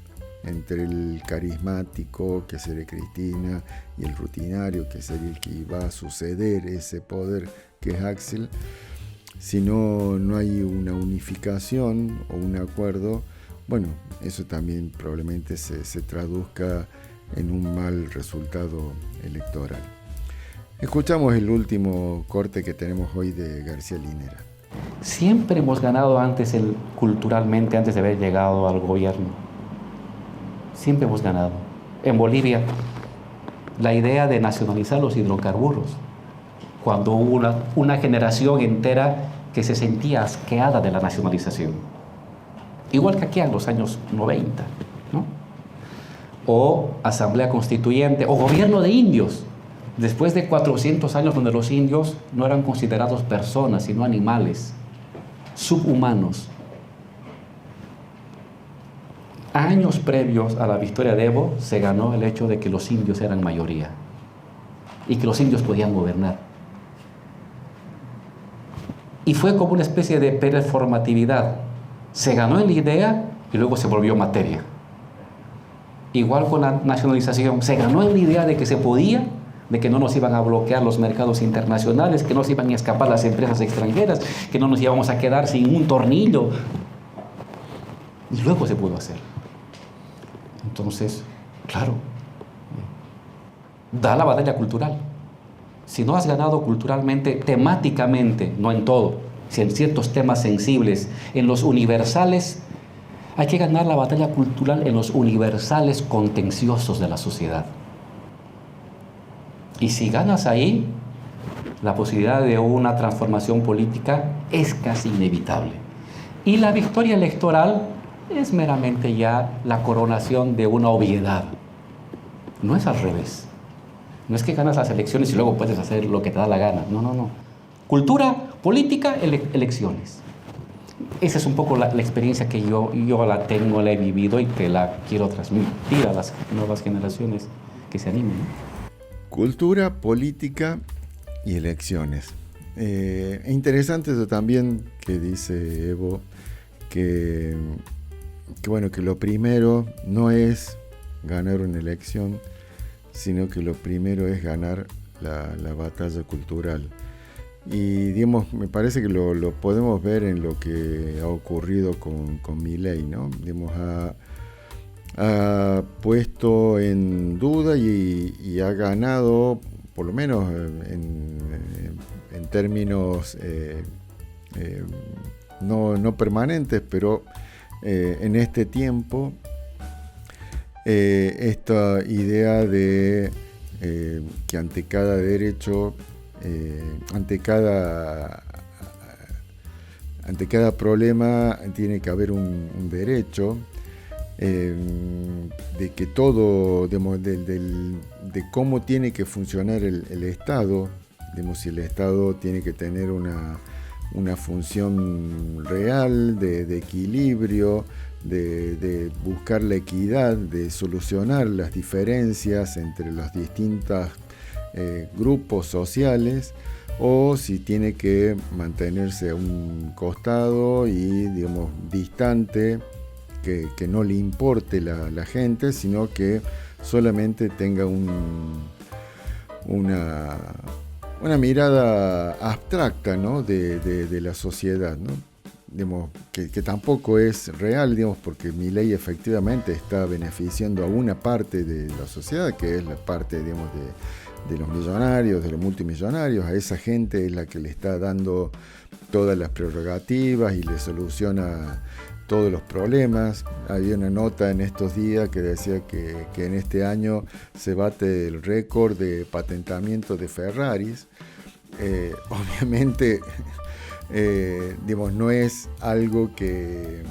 entre el carismático, que sería Cristina, y el rutinario, que sería el que va a suceder ese poder, que es Axel, si no hay una unificación o un acuerdo, bueno, eso también probablemente se traduzca en un mal resultado electoral. Escuchamos el último corte que tenemos hoy de García Linera. Siempre hemos ganado culturalmente, antes de haber llegado al gobierno. Siempre hemos ganado. En Bolivia, la idea de nacionalizar los hidrocarburos, cuando hubo una generación entera que se sentía asqueada de la nacionalización. Igual que aquí en los años 90, ¿no? O Asamblea Constituyente, o Gobierno de Indios, después de 400 años donde los indios no eran considerados personas, sino animales, subhumanos. Años previos a la victoria de Evo, se ganó el hecho de que los indios eran mayoría y que los indios podían gobernar. Y fue como una especie de performatividad. Se ganó en la idea y luego se volvió materia. Igual con la nacionalización, se ganó la idea de que se podía, de que no nos iban a bloquear los mercados internacionales, que no se iban a escapar las empresas extranjeras, que no nos íbamos a quedar sin un tornillo. Y luego se pudo hacer. Entonces, claro, da la batalla cultural. Si no has ganado culturalmente, temáticamente, no en todo, si en ciertos temas sensibles, en los universales, hay que ganar la batalla cultural en los universales contenciosos de la sociedad. Y si ganas ahí, la posibilidad de una transformación política es casi inevitable. Y la victoria electoral es meramente ya la coronación de una obviedad. No es al revés. No es que ganas las elecciones y luego puedes hacer lo que te da la gana. No, no, no. Cultura, política, elecciones. Esa es un poco la experiencia que yo la tengo, la he vivido y que la quiero transmitir a las nuevas generaciones que se animen, ¿no? Cultura, política y elecciones. Interesante eso también que dice Evo, que lo primero no es ganar una elección, sino que lo primero es ganar la batalla cultural. Y digamos, me parece que lo podemos ver en lo que ha ocurrido con Milei, ¿no? Digamos, ha puesto en duda y ha ganado, por lo menos en términos no permanentes, pero en este tiempo, esta idea de que ante cada derecho, ante cada problema tiene que haber un derecho, de que todo, digamos, de cómo tiene que funcionar el Estado, digamos, si el Estado tiene que tener una función real de equilibrio, de buscar la equidad, de solucionar las diferencias entre los distintos grupos sociales, o si tiene que mantenerse a un costado y, digamos, distante, que no le importe la gente, sino que solamente tenga una mirada abstracta, ¿no? de la sociedad, ¿no? Digamos, que tampoco es real, digamos, porque Milei efectivamente está beneficiando a una parte de la sociedad, que es la parte, digamos, de los millonarios, de los multimillonarios. A esa gente es la que le está dando todas las prerrogativas y le soluciona todos los problemas. Había una nota en estos días que decía que en este año se bate el récord de patentamiento de Ferraris. Obviamente, digamos, no es algo que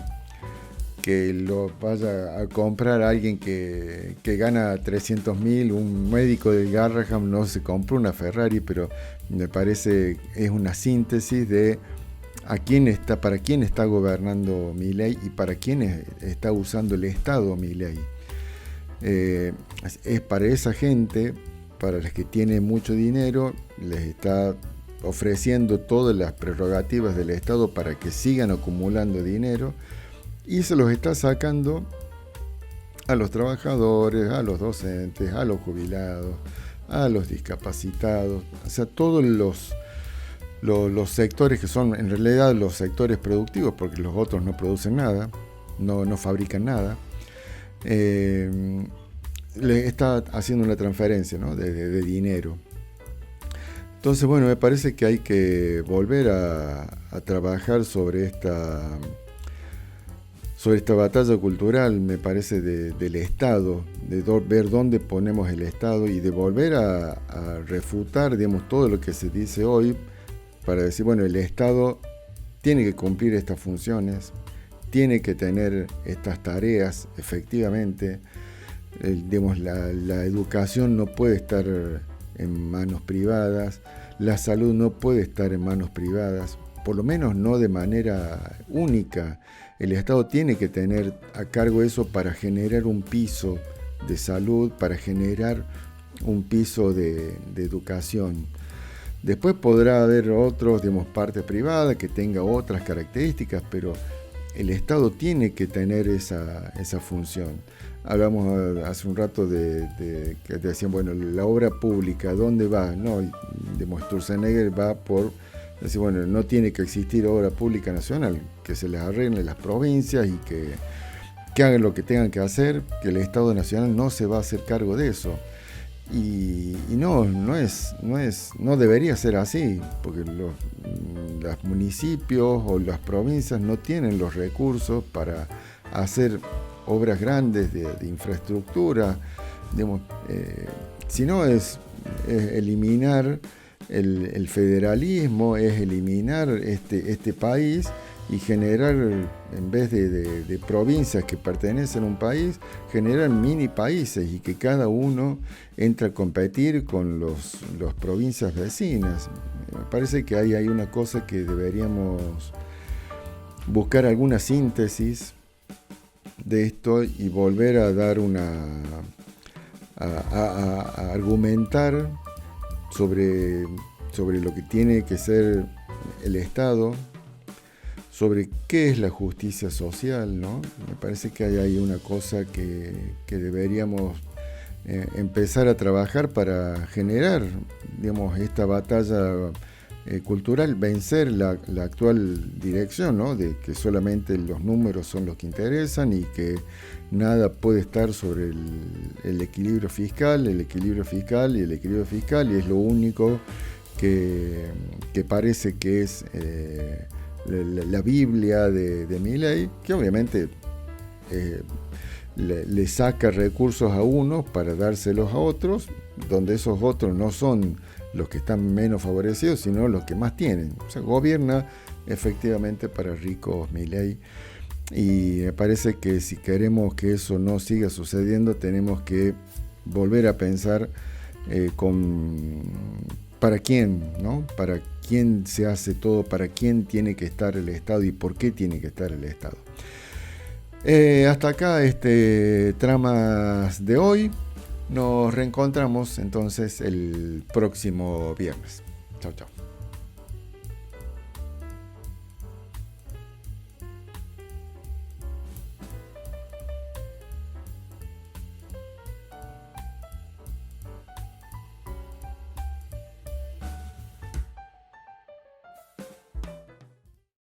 lo vaya a comprar alguien que gana 300.000. Un médico del Garrahan no se compró una Ferrari, pero me parece es una síntesis de para quién está gobernando Milei y para quién está usando el Estado Milei. Es para esa gente, para las que tiene mucho dinero, les está ofreciendo todas las prerrogativas del Estado para que sigan acumulando dinero, y se los está sacando a los trabajadores, a los docentes, a los jubilados, a los discapacitados, o sea, todos los sectores que son en realidad los sectores productivos, porque los otros no producen nada, no fabrican nada. Le está haciendo una transferencia, ¿no? de dinero. Entonces, bueno, me parece que hay que volver a trabajar sobre esta batalla cultural, me parece, del Estado, de ver dónde ponemos el Estado y de volver a refutar, digamos, todo lo que se dice hoy, para decir, bueno, el Estado tiene que cumplir estas funciones, tiene que tener estas tareas, efectivamente. Digamos, la educación no puede estar en manos privadas, la salud no puede estar en manos privadas, por lo menos no de manera única. El Estado tiene que tener a cargo eso para generar un piso de salud, para generar un piso de educación. Después podrá haber otros, digamos, parte privada que tenga otras características, pero el Estado tiene que tener esa función. Hablamos hace un rato de que te decían, bueno, la obra pública, ¿dónde va? No, de Sturzenegger va por decir, bueno, no tiene que existir obra pública nacional, que se les arregle las provincias y que hagan lo que tengan que hacer, que el Estado nacional no se va a hacer cargo de eso. Y no debería ser así, porque los municipios o las provincias no tienen los recursos para hacer obras grandes de infraestructura, digamos, sino es eliminar el federalismo, es eliminar este país y generar, en vez de provincias que pertenecen a un país, generar mini países y que cada uno entre a competir con las provincias vecinas. Me parece que hay una cosa que deberíamos buscar alguna síntesis de esto y volver a dar a argumentar sobre lo que tiene que ser el Estado, sobre qué es la justicia social, ¿no? Me parece que hay una cosa que deberíamos empezar a trabajar para generar, digamos, esta batalla cultural, vencer la actual dirección, ¿no? De que solamente los números son los que interesan y que nada puede estar sobre el equilibrio fiscal, y es lo único que parece que es la Biblia de Milei, que obviamente le saca recursos a unos para dárselos a otros, donde esos otros no son los que están menos favorecidos, sino los que más tienen. O sea, gobierna efectivamente para ricos Milei. Y me parece que si queremos que eso no siga sucediendo, tenemos que volver a pensar para quién, ¿no? Para quién se hace todo, para quién tiene que estar el Estado y por qué tiene que estar el Estado. Hasta acá tramas de hoy. Nos reencontramos entonces el próximo viernes. Chau, chau.